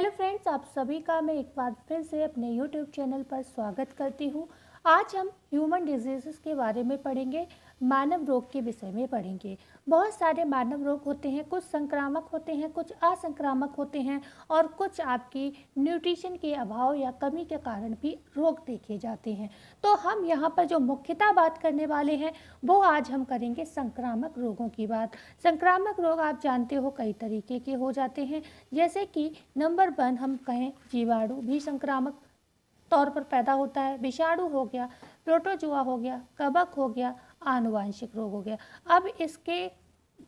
Hello friends, आप सभी का मैं एक बार फिर से अपने यूट्यूब चैनल पर स्वागत करती हूँ। आज हम ह्यूमन डिजीज़ के बारे में पढ़ेंगे, मानव रोग के विषय में पढ़ेंगे। बहुत सारे मानव रोग होते हैं, कुछ संक्रामक होते हैं, कुछ असंक्रामक होते हैं और कुछ आपकी न्यूट्रिशन के अभाव या कमी के कारण भी रोग देखे जाते हैं। तो हम यहाँ पर जो मुख्यतः बात करने वाले हैं वो आज हम करेंगे संक्रामक रोगों की बात। संक्रामक रोग आप जानते हो कई तरीके के हो जाते हैं, जैसे कि नंबर 1 हम कहें जीवाणु भी संक्रामक तौर पर पैदा होता है। विषाणु हो गया, प्रोटोजुआ हो गया, कवक हो गया, आनुवांशिक रोग हो गया। अब इसके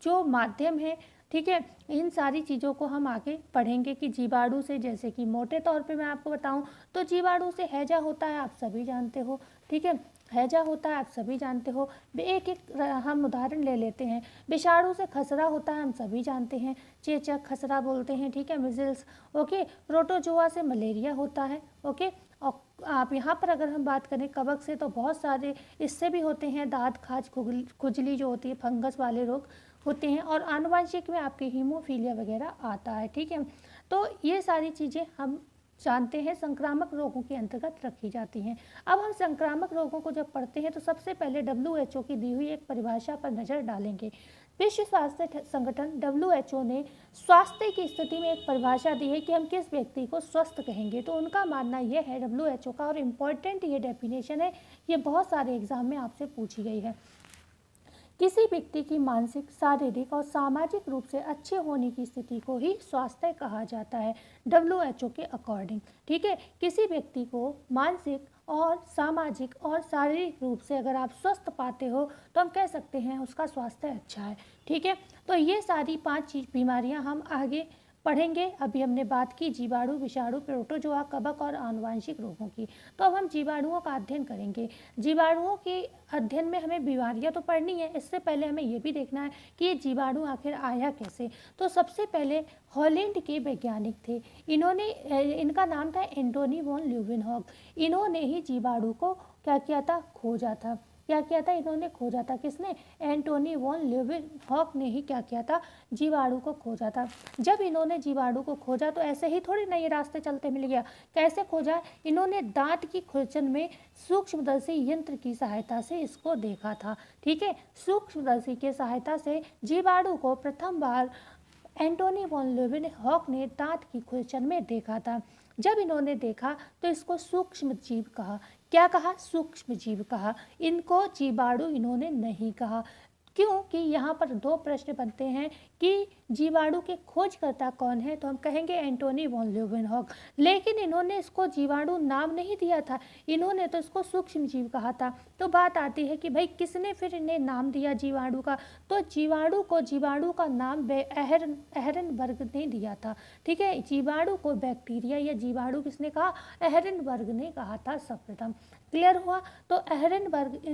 जो माध्यम है, ठीक है, इन सारी चीज़ों को हम आगे पढ़ेंगे कि जीवाणु से, जैसे कि मोटे तौर पे मैं आपको बताऊं तो जीवाणु से हैजा होता है, आप सभी जानते हो, ठीक है, हैजा होता है, आप सभी जानते हो। एक एक हम उदाहरण ले लेते हैं। विषाणु से खसरा होता है, हम सभी जानते हैं, चेचक खसरा बोलते हैं, ठीक है, मिजल्स, ओके। प्रोटोजुआ से मलेरिया होता है, ओके। और आप यहाँ पर अगर हम बात करें कवक से, तो बहुत सारे इससे भी होते हैं, दाँत खाज खुजली जो होती है, फंगस वाले रोग होते हैं। और आनुवांशिक में आपके हीमोफीलिया वगैरह आता है, ठीक है। तो ये सारी चीज़ें हम जानते हैं संक्रामक रोगों के अंतर्गत रखी जाती हैं। अब हम संक्रामक रोगों को जब पढ़ते हैं तो सबसे पहले WHO की दी हुई एक परिभाषा पर नज़र डालेंगे। विश्व स्वास्थ्य संगठन WHO ने स्वास्थ्य की स्थिति में एक परिभाषा दी है कि हम किस व्यक्ति को स्वस्थ कहेंगे। तो उनका मानना यह है WHO का, और इम्पोर्टेंट ये डेफिनेशन है, ये बहुत सारे एग्जाम में आपसे पूछी गई है। किसी व्यक्ति की मानसिक, शारीरिक और सामाजिक रूप से अच्छे होने की स्थिति को ही स्वास्थ्य कहा जाता है WHO के अकॉर्डिंग, ठीक है। किसी व्यक्ति को मानसिक और सामाजिक और शारीरिक रूप से अगर आप स्वस्थ पाते हो तो हम कह सकते हैं उसका स्वास्थ्य अच्छा है, ठीक है। तो ये सारी 5 बीमारियां हम आगे पढ़ेंगे। अभी हमने बात की जीवाणु, विषाणु, प्रोटोजोआ, कवक और आनुवांशिक रोगों की। तो अब हम जीवाणुओं का अध्ययन करेंगे। जीवाणुओं के अध्ययन में हमें बीमारियां तो पढ़नी है, इससे पहले हमें ये भी देखना है कि ये जीवाणु आखिर आया कैसे। तो सबसे पहले हॉलैंड के वैज्ञानिक थे, इनका नाम था एंटोनी वॉन ल्यूवेनहॉक। इन्होंने ही जीवाणु को क्या किया था, खोजा था। क्या किया था, इन्होंने खोजा था, किसने, एंटोनी वॉन ल्यूवेनहॉक ने ही क्या किया था, जीवाणु को खोजा था। जब इन्होंने जीवाणु को खोजा तो ऐसे ही थोड़ी नए रास्ते चलते मिल गया। कैसे खोजा, इन्होंने दांत की खुरचन में सूक्ष्मदर्शी यंत्र की सहायता से इसको देखा था, ठीक है। सूक्ष्मदर्शी के सहायता से जीवाणु को प्रथम बार एंटोनी वॉन ल्यूवेनहॉक ने दांत की खुरचन में देखा था। जब इन्होंने देखा तो इसको सूक्ष्म जीव कहा। क्या कहा, सूक्ष्म जीव कहा। इनको जीवाणु इन्होंने नहीं कहा। क्योंकि यहाँ पर 2 प्रश्न बनते हैं कि जीवाणु के खोजकर्ता कौन है, तो हम कहेंगे एंटोनी वॉन ल्यूवेनहॉक। लेकिन इन्होंने इसको जीवाणु नाम नहीं दिया था, इन्होंने तो इसको सूक्ष्म जीव कहा था। तो बात आती है कि भाई किसने फिर इन्हें नाम दिया जीवाणु का, तो जीवाणु का नाम एहरनबर्ग ने दिया था, ठीक है। जीवाणु को बैक्टीरिया या जीवाणु किसने कहा, एहरनबर्ग ने कहा था सर्वप्रथम। क्लियर हुआ। तो एहरनबर्ग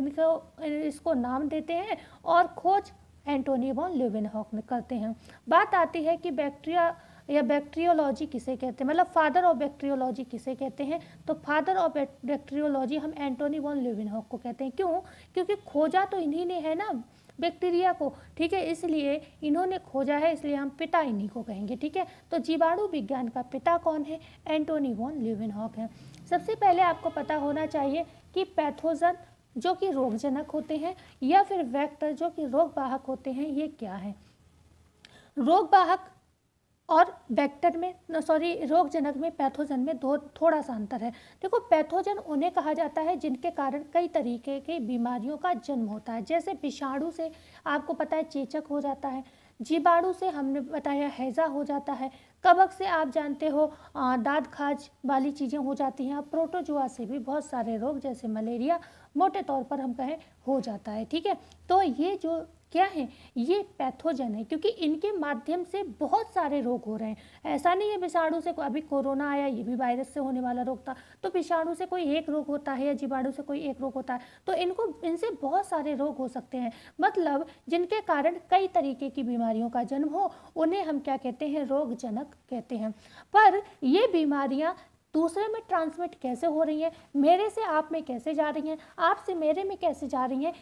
इसको नाम देते हैं और खोज एंटोनी वॉन ल्यूवेनहॉक ने करते हैं। बात आती है कि बैक्टीरिया या बैक्टीरियोलॉजी किसे कहते हैं, मतलब फादर ऑफ बैक्टीरियोलॉजी किसे कहते हैं, तो फादर ऑफ बैक्टीरियोलॉजी हम एंटोनी वॉन ल्यूवेनहॉक को कहते हैं। क्यों, क्योंकि खोजा तो इन्हीं ने है ना बैक्टीरिया को, ठीक है, इसलिए इन्होंने खोजा है, इसलिए हम पिता इन्हीं को कहेंगे, ठीक है। तो जीवाणु विज्ञान का पिता कौन है, एंटोनी वॉन ल्यूवेनहॉक है। सबसे पहले आपको पता होना चाहिए कि पैथोजन जो कि रोगजनक होते हैं या फिर वेक्टर जो कि रोगवाहक होते हैं, ये क्या है। रोगवाहक और वेक्टर में, रोगजनक में, पैथोजन में थोड़ा सा अंतर है। देखो, पैथोजन उन्हें कहा जाता है जिनके कारण कई तरीके की बीमारियों का जन्म होता है। जैसे विषाणु से आपको पता है चेचक हो जाता है, जीवाणु से हमने बताया हैजा हो जाता है, कवक से आप जानते हो दाद खाज वाली चीज़ें हो जाती हैं। अब प्रोटोजुआ से भी बहुत सारे रोग जैसे मलेरिया मोटे तौर पर हम कहें हो जाता है, ठीक है। तो ये जो क्या है, ये पैथोजन है, क्योंकि इनके माध्यम से बहुत सारे रोग हो रहे हैं। ऐसा नहीं है विषाणु से, अभी कोरोना आया, ये भी वायरस से होने वाला रोग था, तो विषाणु से कोई एक रोग होता है या जीवाणु से कोई एक रोग होता है, तो इनसे बहुत सारे रोग हो सकते हैं। मतलब जिनके कारण कई तरीके की बीमारियों का जन्म हो, उन्हें हम क्या कहते हैं, रोगजनक कहते हैं। पर ये बीमारियां दूसरे में ट्रांसमिट कैसे हो रही हैं, मेरे से आप में कैसे जा रही हैं, आपसे मेरे में कैसे जा रही हैं,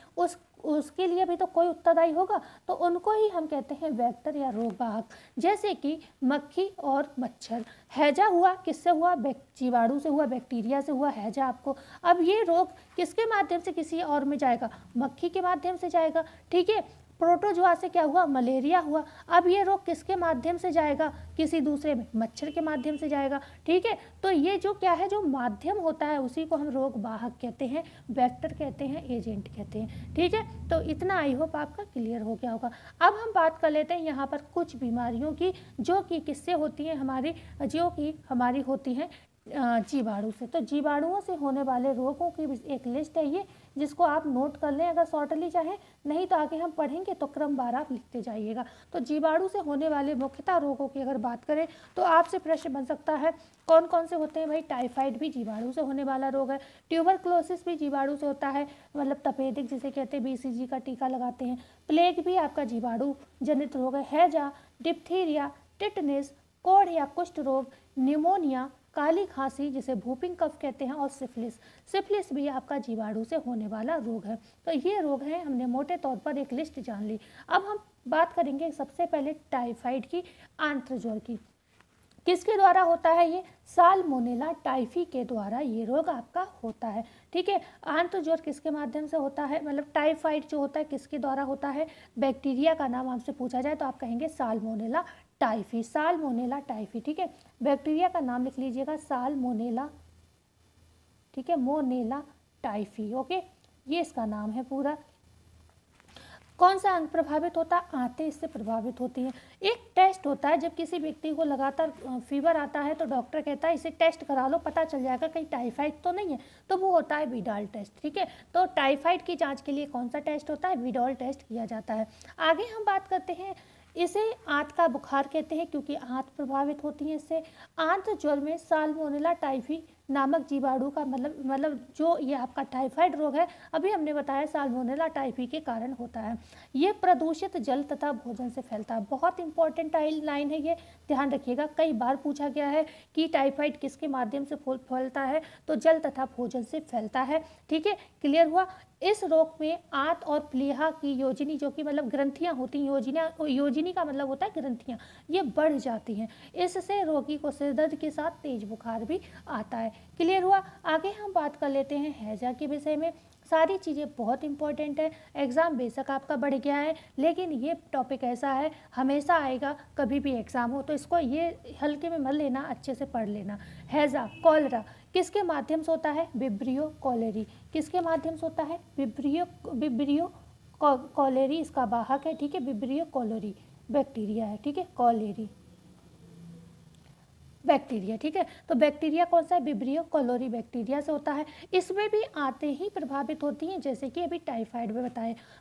उसके लिए भी तो कोई उत्तरदायी होगा। तो उनको ही हम कहते हैं वेक्टर या रोगवाहक। जैसे कि मक्खी और मच्छर। हैजा हुआ किससे हुआ, जीवाणु से हुआ, बैक्टीरिया से हुआ हैजा आपको। अब ये रोग किसके माध्यम से किसी और में जाएगा, मक्खी के माध्यम से जाएगा, ठीक है। प्रोटोजोआ से क्या हुआ, मलेरिया हुआ। अब ये रोग किसके माध्यम से जाएगा, किसी दूसरे में, मच्छर के माध्यम से जाएगा, ठीक है। तो ये जो क्या है, जो माध्यम होता है उसी को हम रोग वाहक कहते हैं, वेक्टर कहते हैं, एजेंट कहते हैं, ठीक है। तो इतना आई होप आपका क्लियर हो गया होगा। अब हम बात कर लेते हैं यहाँ पर कुछ बीमारियों की जो कि किससे होती हैं, हमारी होती हैं जीवाणु से। तो जीवाणुओं से होने वाले रोगों की एक लिस्ट है ये, जिसको आप नोट कर लें अगर शॉर्टली चाहें, नहीं तो आगे हम पढ़ेंगे तो क्रमवार आप लिखते जाइएगा। तो जीवाणु से होने वाले मुख्यतः रोगों की अगर बात करें तो आपसे प्रश्न बन सकता है कौन कौन से होते हैं भाई। टाइफाइड भी जीवाणु से होने वाला रोग है, ट्यूबरक्लोसिस भी जीवाणु से होता है, मतलब तपेदिक जिसे कहते हैं, BCG का टीका लगाते हैं। प्लेग भी आपका जीवाणु जनित रोग है। हैजा, डिप्थीरिया, टिटनेस, कोढ़ या कुष्ठ रोग, न्यूमोनिया, काली खांसी जिसे भूपिंग कफ कहते हैं, और सिफिलिस भी आपका जीवाणु से होने वाला रोग है। तो ये रोग हैं, हमने मोटे तौर पर एक लिस्ट जान ली। अब हम बात करेंगे सबसे पहले टाइफाइड की, आंत्रज्वर की। किसके द्वारा होता है ये, साल्मोनेला टाइफी के द्वारा ये रोग आपका होता है, ठीक है। आंत्रज्वर किसके माध्यम से होता है, मतलब टाइफाइड जो होता है किसके द्वारा होता है, बैक्टीरिया का नाम आपसे पूछा जाए तो आप कहेंगे साल्मोनेला टाइफी, साल्मोनेला टाइफी, ठीक है। बैक्टीरिया का नाम लिख लीजिएगा साल्मोनेला, ठीक है, मोनेला टाइफी, ओके, ये इसका नाम है पूरा। कौन सा अंग प्रभावित होता है, आंतें इससे प्रभावित होती हैं। एक टेस्ट होता है, जब किसी व्यक्ति को लगातार फीवर आता है तो डॉक्टर कहता है इसे टेस्ट करा लो, पता चल जाएगा कहीं टाइफाइड तो नहीं है, तो वो होता है विडाल टेस्ट, ठीक है। तो टाइफाइड की जांच के लिए कौन सा टेस्ट होता है, विडाल टेस्ट किया जाता है। आगे हम बात करते हैं, इसे आंत का बुखार कहते हैं क्योंकि आंत प्रभावित होती है इससे। आंत्रज्वर में साल्मोनेला टाइफी नामक जीवाणु का मतलब जो ये आपका टाइफाइड रोग है, अभी हमने बताया साल्मोनेला टाइफी के कारण होता है। ये प्रदूषित जल तथा भोजन से फैलता है। बहुत इंपॉर्टेंट लाइन है ये, ध्यान रखिएगा। कई बार पूछा गया है कि टाइफाइड किसके माध्यम से फैलता है, तो जल तथा भोजन से फैलता है, ठीक है, क्लियर हुआ। इस रोग में आंत और प्लीहा की योजनी, जो कि मतलब ग्रंथियां होती हैं, योजनी का मतलब होता है ग्रंथियां, ये बढ़ जाती हैं। इससे रोगी को सिरदर्द के साथ तेज बुखार भी आता है, क्लियर हुआ। आगे हम बात कर लेते हैं हैजा के विषय में। सारी चीज़ें बहुत इंपॉर्टेंट है, एग्ज़ाम बेशक आपका बढ़ गया है लेकिन ये टॉपिक ऐसा है हमेशा आएगा, कभी भी एग्ज़ाम हो तो इसको ये हल्के में मत लेना, अच्छे से पढ़ लेना। हैजा, कॉलरा किसके माध्यम से होता है, विब्रियो कॉलेरी, किसके माध्यम से होता है, विब्रियो कॉलेरी इसका वाहक है, ठीक है। विब्रियो कॉलेरी बैक्टीरिया है, ठीक है, कॉलेरी बैक्टीरिया, ठीक है। तो बैक्टीरिया कौन सा है, विब्रियो कॉलोरी बैक्टीरिया से होता है। इसमें भी आंतें ही प्रभावित होती हैं जैसे कि अभी टाइफाइड में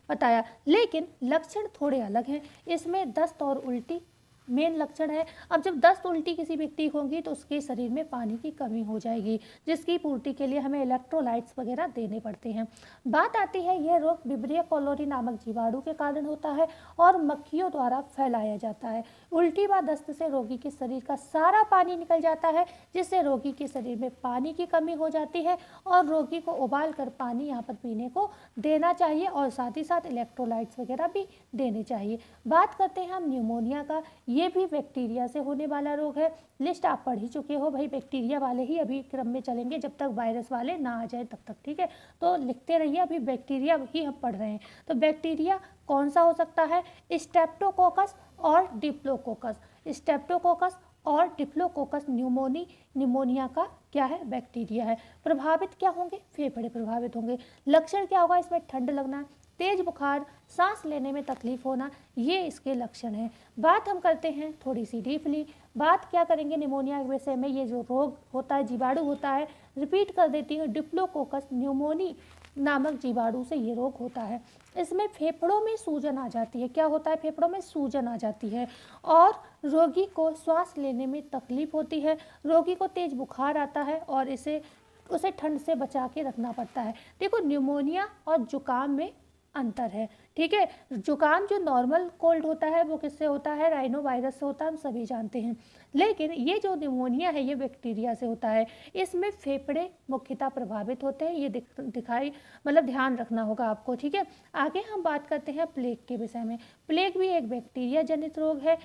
बताया, लेकिन लक्षण थोड़े अलग हैं। इसमें दस्त और उल्टी मेन लक्षण है। अब जब दस्त उल्टी किसी व्यक्ति को होगी तो उसके शरीर में पानी की कमी हो जाएगी, जिसकी पूर्ति के लिए हमें इलेक्ट्रोलाइट्स वगैरह देने पड़ते हैं। बात आती है यह रोग विब्रियो कॉलोरी नामक जीवाणु के कारण होता है और मक्खियों द्वारा फैलाया जाता है। उल्टी व दस्त से रोगी के शरीर का सारा पानी निकल जाता है, जिससे रोगी के शरीर में पानी की कमी हो जाती है और रोगी को उबाल कर पानी यहाँ पर पीने को देना चाहिए और साथ ही साथ इलेक्ट्रोलाइट्स वगैरह भी देने चाहिए। बात करते हैं हम न्यूमोनिया का। ये भी बैक्टीरिया से होने वाला रोग है। लिस्ट आप पढ़ ही चुके हो भाई, बैक्टीरिया वाले ही अभी क्रम में चलेंगे जब तक वायरस वाले ना आ जाए तब तक, ठीक है। तो लिखते रहिए, अभी बैक्टीरिया ही हम पढ़ रहे हैं। तो बैक्टीरिया कौन सा हो सकता है, स्ट्रेप्टोकोकस और डिप्लोकोकस। स्ट्रेप्टोकोकस और डिप्लोकोकस न्यूमोनिया का क्या है, बैक्टीरिया है। प्रभावित क्या होंगे, फेफड़े प्रभावित होंगे। लक्षण क्या होगा इसमें, ठंड लगना, तेज बुखार, सांस लेने में तकलीफ होना, ये इसके लक्षण हैं। बात हम करते हैं थोड़ी सी डीपली, बात क्या करेंगे निमोनिया के विषय में। ये जो रोग होता है, जीवाणु होता है, रिपीट कर देती हूँ, डिप्लोकोकस न्यूमोनी नामक जीवाणु से ये रोग होता है। इसमें फेफड़ों में सूजन आ जाती है। क्या होता है, फेफड़ों में सूजन आ जाती है और रोगी को श्वास लेने में तकलीफ होती है। रोगी को तेज बुखार आता है और उसे ठंड से बचा के रखना पड़ता है। देखो, न्यूमोनिया और जुकाम में अंतर है। ठीक है, जुकाम जो नॉर्मल कोल्ड होता है वो किससे होता है, राइनो वायरस से होता है, हम सभी जानते हैं। लेकिन ये जो निमोनिया है ये बैक्टीरिया से होता है। इसमें फेफड़े मुख्यतः प्रभावित होते हैं, ये दिखाई मतलब ध्यान रखना होगा आपको। ठीक है, आगे हम बात करते हैं प्लेग के विषय में। प्लेग भी एक बैक्टीरिया जनित रोग है।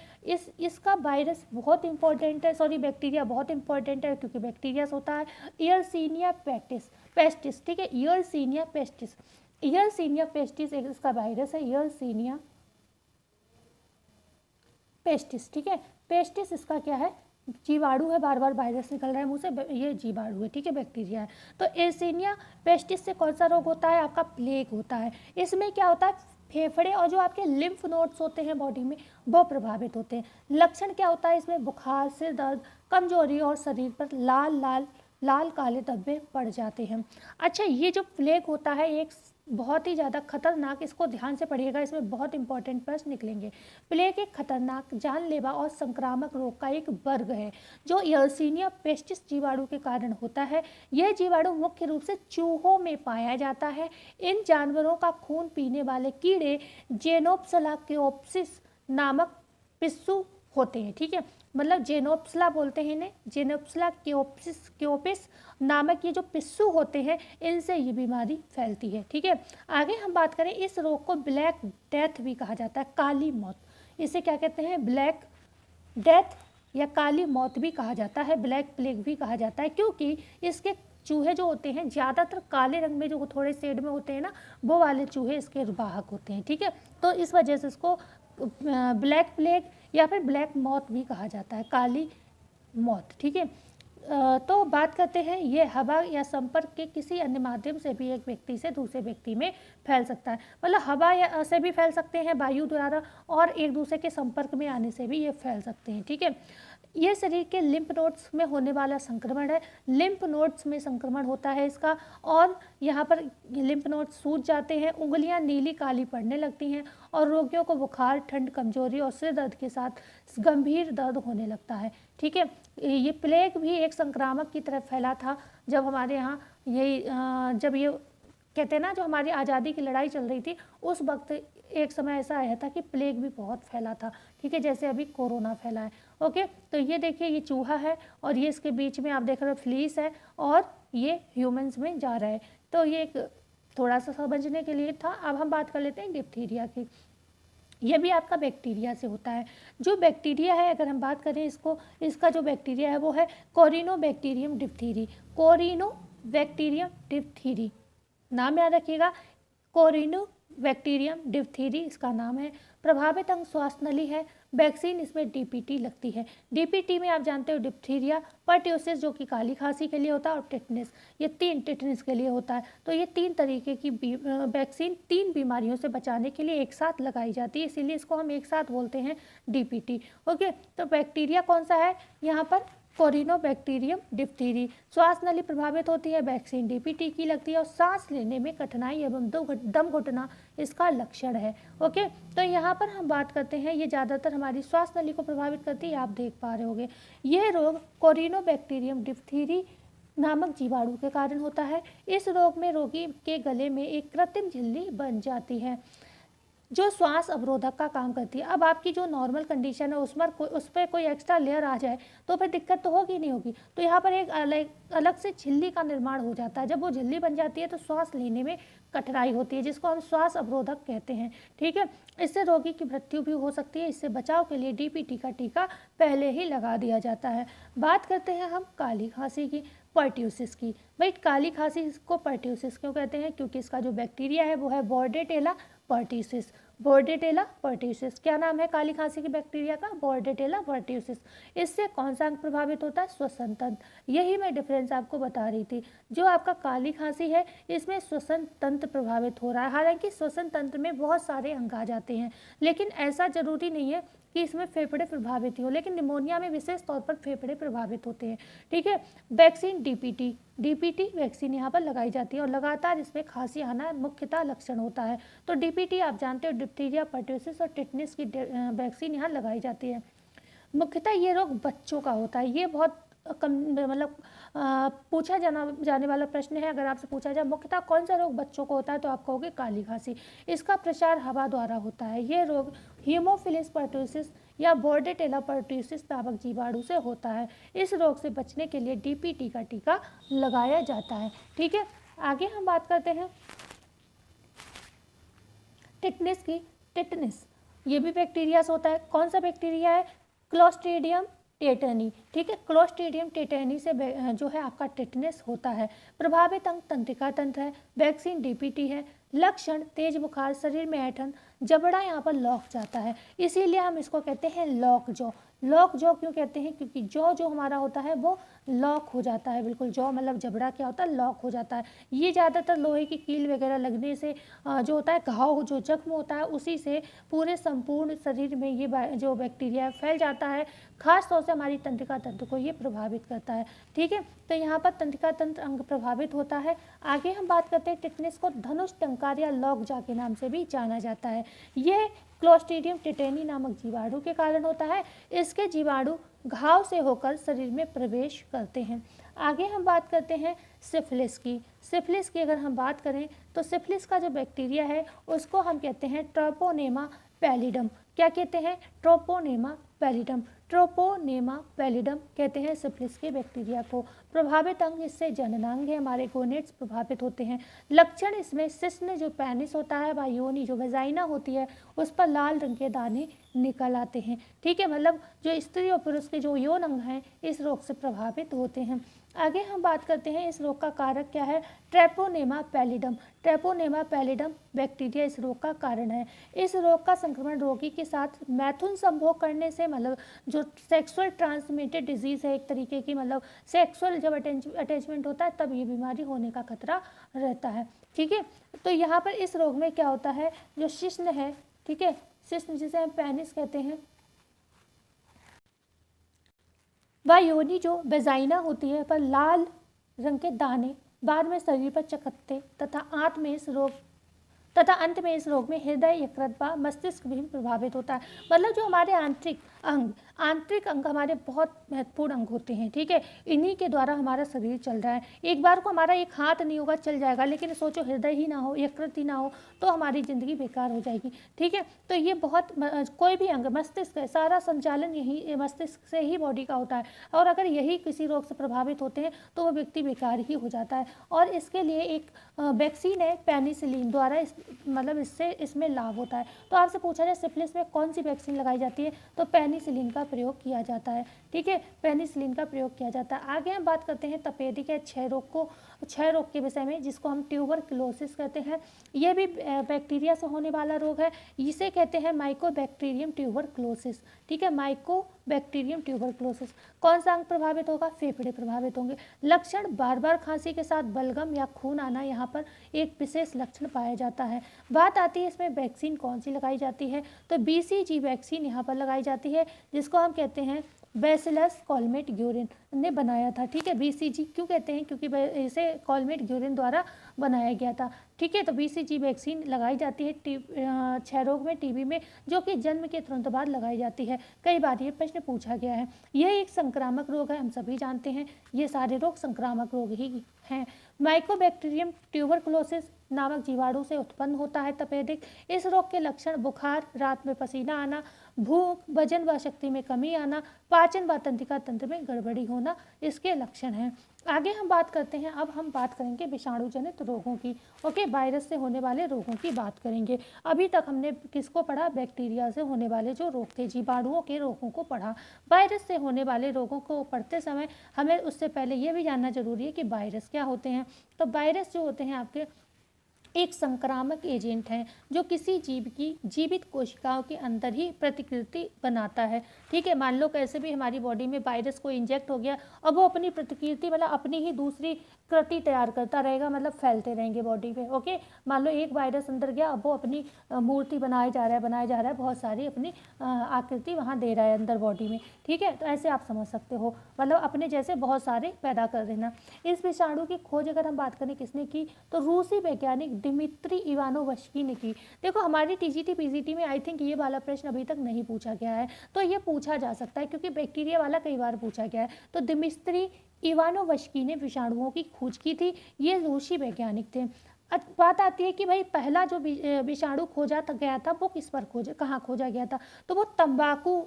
इसका वायरस बहुत इंपॉर्टेंट है, सॉरी बैक्टीरिया बहुत इंपॉर्टेंट है क्योंकि बैक्टीरिया से होता है। ईयरसीनिया पेस्टिस, ठीक है, ईयरसीनिया पेस्टिस, ईयरसीनिया पेस्टिस एक इसका वायरस है, ईयरसीनिया पेस्टिस। ठीक है, पेस्टिस इसका क्या है, जीवाणु है, बार बार वायरस निकल रहा है मुंह से, ये जीवाणु है। ठीक है, बैक्टीरिया है। तो एर्सीनिया पेस्टिस से कौन सा रोग होता है, आपका प्लेग होता है। इसमें क्या होता है, फेफड़े और जो आपके लिम्फ नोड्स होते हैं बॉडी में वो प्रभावित होते हैं। लक्षण क्या होता है इसमें, बुखार, सिर दर्द, कमजोरी और शरीर पर लाल काले धब्बे पड़ जाते हैं। अच्छा, ये जो प्लेग होता है एक बहुत ही ज़्यादा खतरनाक, इसको ध्यान से पढ़िएगा, इसमें बहुत इंपॉर्टेंट प्रश्न निकलेंगे। प्लेग एक खतरनाक, जानलेवा और संक्रामक रोग का एक वर्ग है जो यर्सीनिया पेस्टिस जीवाणु के कारण होता है। यह जीवाणु मुख्य रूप से चूहों में पाया जाता है। इन जानवरों का खून पीने वाले कीड़े जेनोप्सिला क्योप्सिस नामक पिस्सू होते हैं। ठीक है, मतलब जेनोप्सिला बोलते हैं इन्हें, जेनोप्सिला क्योपिस नामक ये जो पिस्सू होते हैं इनसे ये बीमारी फैलती है। ठीक है, आगे हम बात करें, इस रोग को ब्लैक डेथ भी कहा जाता है, काली मौत। इसे क्या कहते हैं, ब्लैक डेथ या काली मौत भी कहा जाता है, ब्लैक प्लेग भी कहा जाता है, क्योंकि इसके चूहे जो होते हैं ज़्यादातर काले रंग में, जो थोड़े शेड में होते हैं ना, वो वाले चूहे इसके वाहक होते हैं। ठीक है, तो इस वजह से इसको ब्लैक प्लेग या फिर ब्लैक मौत भी कहा जाता है, काली मौत। ठीक है, तो बात करते हैं, ये हवा या संपर्क के किसी अन्य माध्यम से भी एक व्यक्ति से दूसरे व्यक्ति में फैल सकता है। मतलब हवा या से भी फैल सकते हैं, वायु द्वारा, और एक दूसरे के संपर्क में आने से भी ये फैल सकते हैं। ठीक है, ये शरीर के लिम्फ नोड्स में होने वाला संक्रमण है, लिम्फ नोड्स में संक्रमण होता है इसका, और यहाँ पर लिम्फ नोड्स सूज जाते हैं, उंगलियां नीली काली पड़ने लगती हैं, और रोगियों को बुखार, ठंड, कमजोरी और सिर दर्द के साथ गंभीर दर्द होने लगता है। ठीक है, ये प्लेग भी एक संक्रामक की तरह फैला था जब हमारे यहाँ यही जब ये कहते हैं ना, जो हमारी आज़ादी की लड़ाई चल रही थी उस वक्त एक समय ऐसा आया था कि प्लेग भी बहुत फैला था। ठीक है, जैसे अभी कोरोना फैला है। ओके, तो ये देखिए, ये चूहा है और ये इसके बीच में आप देख रहे हो फ्लीस है, और ये ह्यूमंस में जा रहा है। तो ये एक थोड़ा सा समझने के लिए था। अब हम बात कर लेते हैं डिप्थीरिया की। यह भी आपका बैक्टीरिया से होता है। जो बैक्टीरिया है, अगर हम बात करें इसका जो बैक्टीरिया है वो है कोरिनोबैक्टीरियम डिप्थीरी, कोरिनोबैक्टीरियम डिप्थीरी, नाम याद रखिएगा, कोरिनोबैक्टीरियम डिप्थीरी इसका नाम है। प्रभावित अंग श्वास नली है। वैक्सीन इसमें डीपीटी लगती है। डीपीटी में आप जानते हो डिप्थीरिया, पर्ट्यूसिस जो कि काली खांसी के लिए होता है, और टिटनेस, ये टिटनेस के लिए होता है। तो ये 3 तरीके की वैक्सीन 3 बीमारियों से बचाने के लिए एक साथ लगाई जाती है, इसीलिए इसको हम एक साथ बोलते हैं डीपीटी। ओके, तो बैक्टीरिया कौन सा है यहाँ पर, कोरिनोबैक्टीरियम डिप्थीरी। श्वास नली प्रभावित होती है, वैक्सीन डीपीटी की लगती है, और सांस लेने में कठिनाई एवं दम घुटना इसका लक्षण है। ओके, तो यहाँ पर हम बात करते हैं, ये ज़्यादातर हमारी श्वास नली को प्रभावित करती है, आप देख पा रहे होंगे। यह रोग कोरिनोबैक्टीरियम डिप्थीरी नामक जीवाणु के कारण होता है। इस रोग में रोगी के गले में एक कृत्रिम झिल्ली बन जाती है जो श्वास अवरोधक का काम करती है। अब आपकी जो नॉर्मल कंडीशन है उस पर कोई एक्स्ट्रा लेयर आ जाए तो फिर दिक्कत तो होगी नहीं होगी, तो यहाँ पर एक अलग से झिल्ली का निर्माण हो जाता है। जब वो झिल्ली बन जाती है तो श्वास लेने में कठिनाई होती है, जिसको हम श्वास अवरोधक कहते हैं। ठीक है, इससे रोगी की मृत्यु भी हो सकती है। इससे बचाव के लिए डीपीटी का टीका पहले ही लगा दिया जाता है। बात करते हैं हम काली खांसी की, पर्ट्यूसिस की। भाई काली खांसी को पर्ट्यूसिस क्यों कहते हैं, क्योंकि इसका जो बैक्टीरिया है वो है बोर्डेटेला पर्ट्यूसिस। बोर्डेटेला पर्ट्यूसिस, क्या नाम है काली खांसी की बैक्टीरिया का, बोर्डेटेला पर्ट्यूसिस। इससे कौन सा अंग प्रभावित होता है, श्वसन तंत्र। यही मैं डिफरेंस आपको बता रही थी, जो आपका काली खांसी है इसमें श्वसन तंत्र प्रभावित हो रहा है। हालांकि श्वसन तंत्र में बहुत सारे अंग आ जाते हैं, लेकिन ऐसा जरूरी नहीं है कि इसमें फेफड़े प्रभावित हो, लेकिन निमोनिया में विशेष तौर पर फेफड़े प्रभावित होते हैं। ठीक है, वैक्सीन डीपीटी वैक्सीन यहाँ पर लगाई जाती है, और लगातार इसमें खांसी आना मुख्यतः लक्षण होता है। तो डीपीटी आप जानते हो, डिप्थीरिया, पर्ट्यूसिस और टिटनेस की वैक्सीन यहाँ लगाई जाती है। मुख्यतः ये रोग बच्चों का होता है, ये बहुत मतलब पूछा जाने वाला प्रश्न है। अगर आपसे पूछा जाए मुख्यतः कौन सा रोग बच्चों को होता है, तो आप कहोगे काली खांसी। इसका प्रसार हवा द्वारा होता है। ये रोग हीमोफिलस पर्टुसिस या बोर्डेटेला पर्टुसिस नामक जीवाणु से होता है। इस रोग से बचने के लिए डीपीटी का टीका लगाया जाता है। ठीक है, आगे हम बात करते हैं टिटनेस की। टिटनेस ये भी बैक्टीरिया से होता है। कौन सा बैक्टीरिया है? Clostridium tetani. ठीक है, क्लोस्ट्रीडियम टेटनी से जो है आपका टिटनेस होता है। प्रभावित अंग तंत्रिका तंत्र है। वैक्सीन डीपीटी है। लक्षण तेज बुखार, शरीर में ऐंठन, जबड़ा यहाँ पर लॉक जाता है, इसीलिए हम इसको कहते हैं लॉक जॉ। लॉक जॉ क्यों कहते हैं? क्योंकि जॉ जो हमारा होता है वो लॉक हो जाता है। बिल्कुल, जॉ मतलब जबड़ा क्या होता है? लॉक हो जाता है। ये ज़्यादातर लोहे की कील वगैरह लगने से जो होता है घाव, जो जख्म होता है उसी से पूरे संपूर्ण शरीर में ये जो बैक्टीरिया फैल जाता है। खास तौर से हमारी तंत्रिका तंत्र को ये प्रभावित करता है। ठीक है, तो यहाँ पर तंत्रिका तंत्र अंग प्रभावित होता है। आगे हम बात करते हैं टिटनेस को धनुष टंकार या लॉक जॉ के नाम से भी जाना जाता है। ये क्लोस्ट्रीडियम टेटनी नामक जीवाणु के कारण होता है। इसके जीवाणु घाव से होकर शरीर में प्रवेश करते हैं। आगे हम बात करते हैं सिफिलिस की। सिफिलिस की अगर हम बात करें तो सिफिलिस का जो बैक्टीरिया है उसको हम कहते हैं ट्रोपोनेमा पैलिडम। क्या कहते हैं? ट्रोपोनेमा पैलिडम। ट्रोपोनेमा पैलिडम कहते हैं सिफिलिस के बैक्टीरिया को। प्रभावित अंग इससे जननांग है, हमारे गोनेट्स प्रभावित होते हैं। लक्षण इसमें शिश्न जो पेनिस होता है व योनि जो वेजाइना होती है उस पर लाल रंग के दाने निकल आते हैं। ठीक है, मतलब जो स्त्री और पुरुष के जो यौन अंग हैं इस रोग से प्रभावित होते हैं। आगे हम बात करते हैं इस रोग का कारक क्या है? Treponema pallidum. Treponema pallidum bacteria इस रोग का कारण है। इस रोग का संक्रमण रोगी के साथ मैथुन संभोग करने से, मतलब जो सेक्सुअल ट्रांसमिटेड डिजीज़ है एक तरीके की, मतलब सेक्सुअल जब अटैचमेंट होता है तब ये बीमारी होने का खतरा रहता है। ठीक है, तो यहाँ पर इस रोग में क्या होता है? जो शिश्न है, ठीक है, शिश्न जिसे हम पेनिस कहते हैं, वह योनि जो वेजाइना होती है पर लाल रंग के दाने बाद में शरीर पर चकत्ते तथा अंत में इस रोग में हृदय, यकृत व मस्तिष्क भी प्रभावित होता है। मतलब जो हमारे आंतरिक अंग हमारे बहुत महत्वपूर्ण अंग होते हैं। ठीक है, इन्हीं के द्वारा हमारा शरीर चल रहा है। एक बार को हमारा एक हाथ नहीं होगा, चल जाएगा, लेकिन सोचो हृदय ही ना हो, यकृत ही ना हो तो हमारी ज़िंदगी बेकार हो जाएगी। ठीक है, तो ये बहुत कोई भी अंग, मस्तिष्क है, सारा संचालन यही मस्तिष्क से ही बॉडी का होता है, और अगर यही किसी रोग से प्रभावित होते हैं तो वो व्यक्ति बेकार ही हो जाता है। और इसके लिए एक वैक्सीन है पेनिसिलिन द्वारा, इसमें लाभ होता है। तो आपसे पूछा जाए सिफिलिस में कौन सी वैक्सीन लगाई जाती है, तो पेनिसिलिन का प्रयोग किया जाता है। ठीक है, पेनिसिलिन का प्रयोग किया जाता है। आगे हम बात करते हैं तपेदिक या क्षय रोग के विषय में, जिसको हम ट्यूबरक्लोसिस कहते हैं। ये भी बैक्टीरिया से होने वाला रोग है। इसे कहते हैं माइकोबैक्टीरियम ट्यूबरक्लोसिस। ठीक है, माइकोबैक्टीरियम ट्यूबरक्लोसिस। कौन सा अंग प्रभावित होगा? फेफड़े प्रभावित होंगे। लक्षण बार बार खांसी के साथ बलगम या खून आना यहाँ पर एक विशेष लक्षण पाया जाता है। बात आती है इसमें वैक्सीन कौन सी लगाई जाती है, तो BCG वैक्सीन यहाँ पर लगाई जाती है, जिसको हम कहते हैं बैसिलस कॉलमेट ग्यूरिन ने बनाया था। ठीक है, BCG क्यों कहते हैं? क्योंकि इसे कॉलमेट ग्यूरिन द्वारा बनाया गया था। ठीक है, तो BCG वैक्सीन लगाई जाती है क्षय रोग में, TB में, जो कि जन्म के तुरंत बाद लगाई जाती है। कई बार ये प्रश्न पूछा गया है। यह एक संक्रामक रोग है, हम सभी जानते हैं ये सारे रोग संक्रामक रोग ही हैं। माइकोबैक्टीरियम ट्यूबरक्लोसिस नामक जीवाणु से उत्पन्न होता है तपेदिक। इस रोग के लक्षण बुखार, रात में पसीना आना, भूख, वजन व शक्ति में कमी आना, पाचन व तंत्रिका तंत्र में गड़बड़ी होना इसके लक्षण हैं। आगे हम बात करते हैं, अब हम बात करेंगे विषाणु जनित रोगों की। ओके, वायरस से होने वाले रोगों की बात करेंगे। अभी तक हमने किसको पढ़ा? बैक्टीरिया से होने वाले जो रोग थे, जीवाणुओं के रोगों को पढ़ा। वायरस से होने वाले रोगों को पढ़ते समय हमें उससे पहले ये भी जानना जरूरी है कि वायरस क्या होते हैं। तो वायरस जो होते हैं आपके एक संक्रामक एजेंट है जो किसी जीव की जीवित कोशिकाओं के अंदर ही प्रतिकृति बनाता है। ठीक है, मान लो कैसे भी हमारी बॉडी में वायरस को इंजेक्ट हो गया, अब वो अपनी प्रतिकृति, मतलब अपनी ही दूसरी कृति तैयार करता रहेगा, मतलब फैलते रहेंगे बॉडी पे। ओके, मान लो एक वायरस अंदर गया, अब वो अपनी मूर्ति बनाया जा रहा है, बहुत सारी अपनी आकृति वहाँ दे रहा है अंदर बॉडी में। ठीक है, तो ऐसे आप समझ सकते हो, मतलब अपने जैसे बहुत सारे पैदा कर देना। इस विषाणु की खोज अगर हम बात करें किसने की, तो रूसी वैज्ञानिक दिमित्री इवानोवस्की ने की। देखो हमारी टीजीटी पीजीटी में आई थिंक ये वाला प्रश्न अभी तक नहीं पूछा गया है, तो ये पूछा जा सकता है क्योंकि बैक्टीरिया वाला कई बार पूछा गया है। तो दिमित्री इवानोवस्की ने विषाणुओं की खोज की थी, ये रूसी वैज्ञानिक थे। बात आती है कि भाई पहला जो विषाणु खोजा गया था वो किस पर कहाँ खोजा गया था, तो वो तंबाकू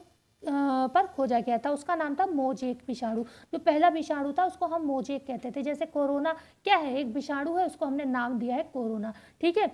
पर खोजा गया था। उसका नाम था मोजेक विषाणु। जो पहला विषाणु था उसको हम मोजेक कहते थे। जैसे कोरोना क्या है, एक विषाणु है, उसको हमने नाम दिया है कोरोना, ठीक है।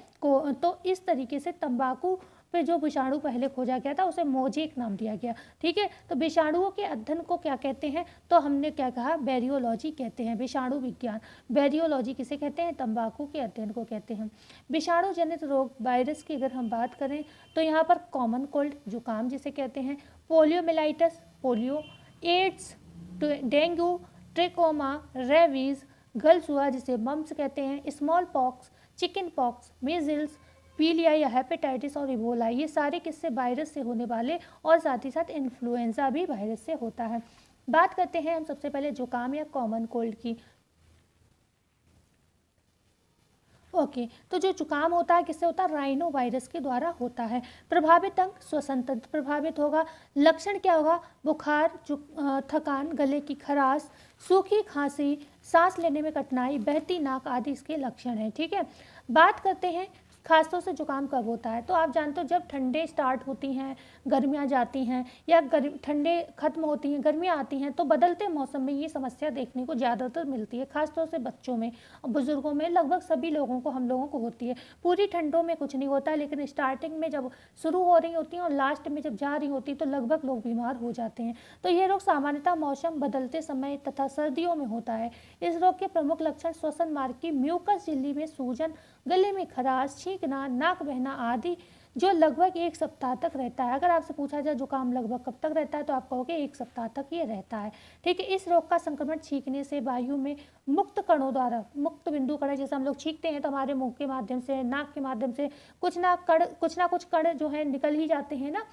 तो इस तरीके से तंबाकू पे जो विषाणु पहले खोजा गया था उसे मोजेक नाम दिया गया, ठीक है। तो विषाणुओं के अध्ययन को क्या कहते हैं, तो हमने क्या कहा, बैरियोलॉजी कहते हैं, विषाणु विज्ञान। बैरियोलॉजी किसे कहते हैं, तंबाकू के अध्ययन को कहते हैं। विषाणु जनित रोग वायरस की अगर हम बात करें तो यहाँ पर कॉमन कोल्ड जुकाम जिसे कहते हैं, पोलियोमिलाइटिस पोलियो, एड्स, डेंगू, ट्रिकोमा, रेबीज, गलसुआ जिसे मम्स कहते हैं, small pox, chicken pox, measles, पीलिया या हेपेटाइटिस और इबोला, ये सारे किससे, वायरस से होने वाले, और साथ ही साथ इन्फ्लुएंजा भी वायरस से होता है। बात करते हैं हम सबसे पहले जुकाम या कॉमन कोल्ड की। ओके, तो जो जुकाम होता है किससे होता है, राइनो वायरस के द्वारा होता है। प्रभावित अंग, श्वसन तंत्र प्रभावित होगा। लक्षण क्या होगा, बुखार, थकान, गले की खराश, सूखी खांसी, सांस लेने में कठिनाई, बहती नाक आदि इसके लक्षण हैं, ठीक है। बात करते हैं खासतौर से जुकाम कब होता है, तो आप जानते हो जब ठंडे स्टार्ट होती हैं, गर्मियाँ जाती हैं, या ठंडे खत्म होती हैं, गर्मियाँ आती हैं, तो बदलते मौसम में ये समस्या देखने को ज़्यादातर मिलती है, खासतौर से बच्चों में और बुजुर्गों में, लगभग सभी लोगों को, हम लोगों को होती है। पूरी ठंडों में कुछ नहीं होता, लेकिन स्टार्टिंग में जब शुरू हो रही होती हैं और लास्ट में जब जा रही होती है तो लगभग लोग बीमार हो जाते हैं। तो ये रोग सामान्यतः मौसम बदलते समय तथा सर्दियों में होता है। इस रोग के प्रमुख लक्षण श्वसन मार्ग की म्यूकस झिल्ली में सूजन, गले में खराश, छींकना, नाक बहना आदि, जो लगभग 1 सप्ताह तक रहता है। अगर आपसे पूछा जाए जुकाम लगभग कब तक रहता है तो आप कहोगे 1 सप्ताह तक ये रहता है, ठीक है। इस रोग का संक्रमण छींकने से, वायु में मुक्त कणों द्वारा, मुक्त बिंदु कण, जैसे हम लोग छींकते हैं तो हमारे मुंह के माध्यम से, नाक के माध्यम से कुछ ना कुछ कण जो है निकल ही जाते हैं ना,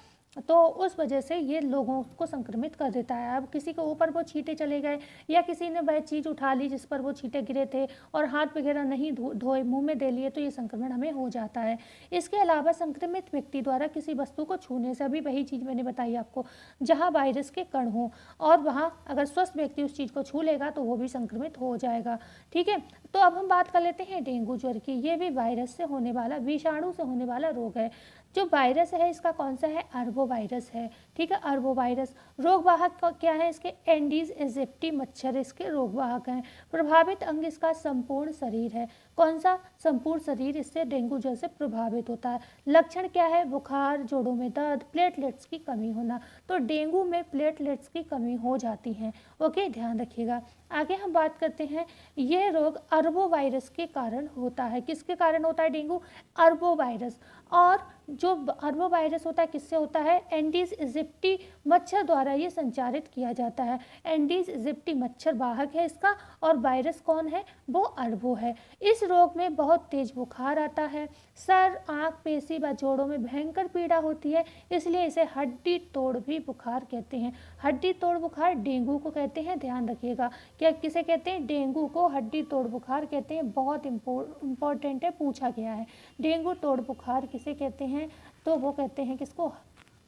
तो उस वजह से ये लोगों को संक्रमित कर देता है। अब किसी के ऊपर वो छींटे चले गए या किसी ने वह चीज़ उठा ली जिस पर वो छींटे गिरे थे और हाथ वगैरह नहीं धोए, मुंह में दे लिए, तो ये संक्रमण हमें हो जाता है। इसके अलावा संक्रमित व्यक्ति द्वारा किसी वस्तु को छूने से, अभी वही चीज़ मैंने बताई आपको, जहाँ वायरस के कण हो, और वहाँ अगर स्वस्थ व्यक्ति उस चीज़ को छू लेगा तो वो भी संक्रमित हो जाएगा, ठीक है। तो अब हम बात कर लेते हैं डेंगू ज्वर की। ये भी वायरस से होने वाला, विषाणु से होने वाला रोग है। जो वायरस है इसका कौन सा है, अरबो वायरस है, ठीक है। अरबो वायरस रोग वाहक क्या है, इसके एंडीज एजिप्टी मच्छर इसके रोग वाहक हैं। प्रभावित अंग इसका संपूर्ण शरीर है। कौन सा, संपूर्ण शरीर इससे डेंगू ज्वर से प्रभावित होता है। लक्षण क्या है, बुखार, जोड़ों में दर्द, प्लेटलेट्स की कमी होना। तो डेंगू में प्लेटलेट्स की कमी हो जाती है, ओके, ध्यान रखिएगा। आगे हम बात करते हैं, यह रोग अरबो वायरस के कारण होता है। किसके कारण होता है डेंगू, अरबो वायरस। और जो अरबो वायरस होता है किससे होता है, एंडीज इजिप्टी मच्छर द्वारा ये संचारित किया जाता है। एंडीज इजिप्टी मच्छर वाहक है इसका, और वायरस कौन है, वो अरबो है। इस रोग में बहुत तेज बुखार आता है, सर, आँख, पेशी व जोड़ों में भयंकर पीड़ा होती है, इसलिए इसे हड्डी तोड़ भी बुखार कहते हैं। हड्डी तोड़ बुखार डेंगू को कहते हैं, ध्यान रखिएगा। क्या किसे कहते हैं, डेंगू को हड्डी तोड़ बुखार कहते हैं। बहुत इंपॉर्टेंट है, पूछा गया है। डेंगू तोड़ बुखार किसे कहते हैं, तो वो कहते हैं किसको,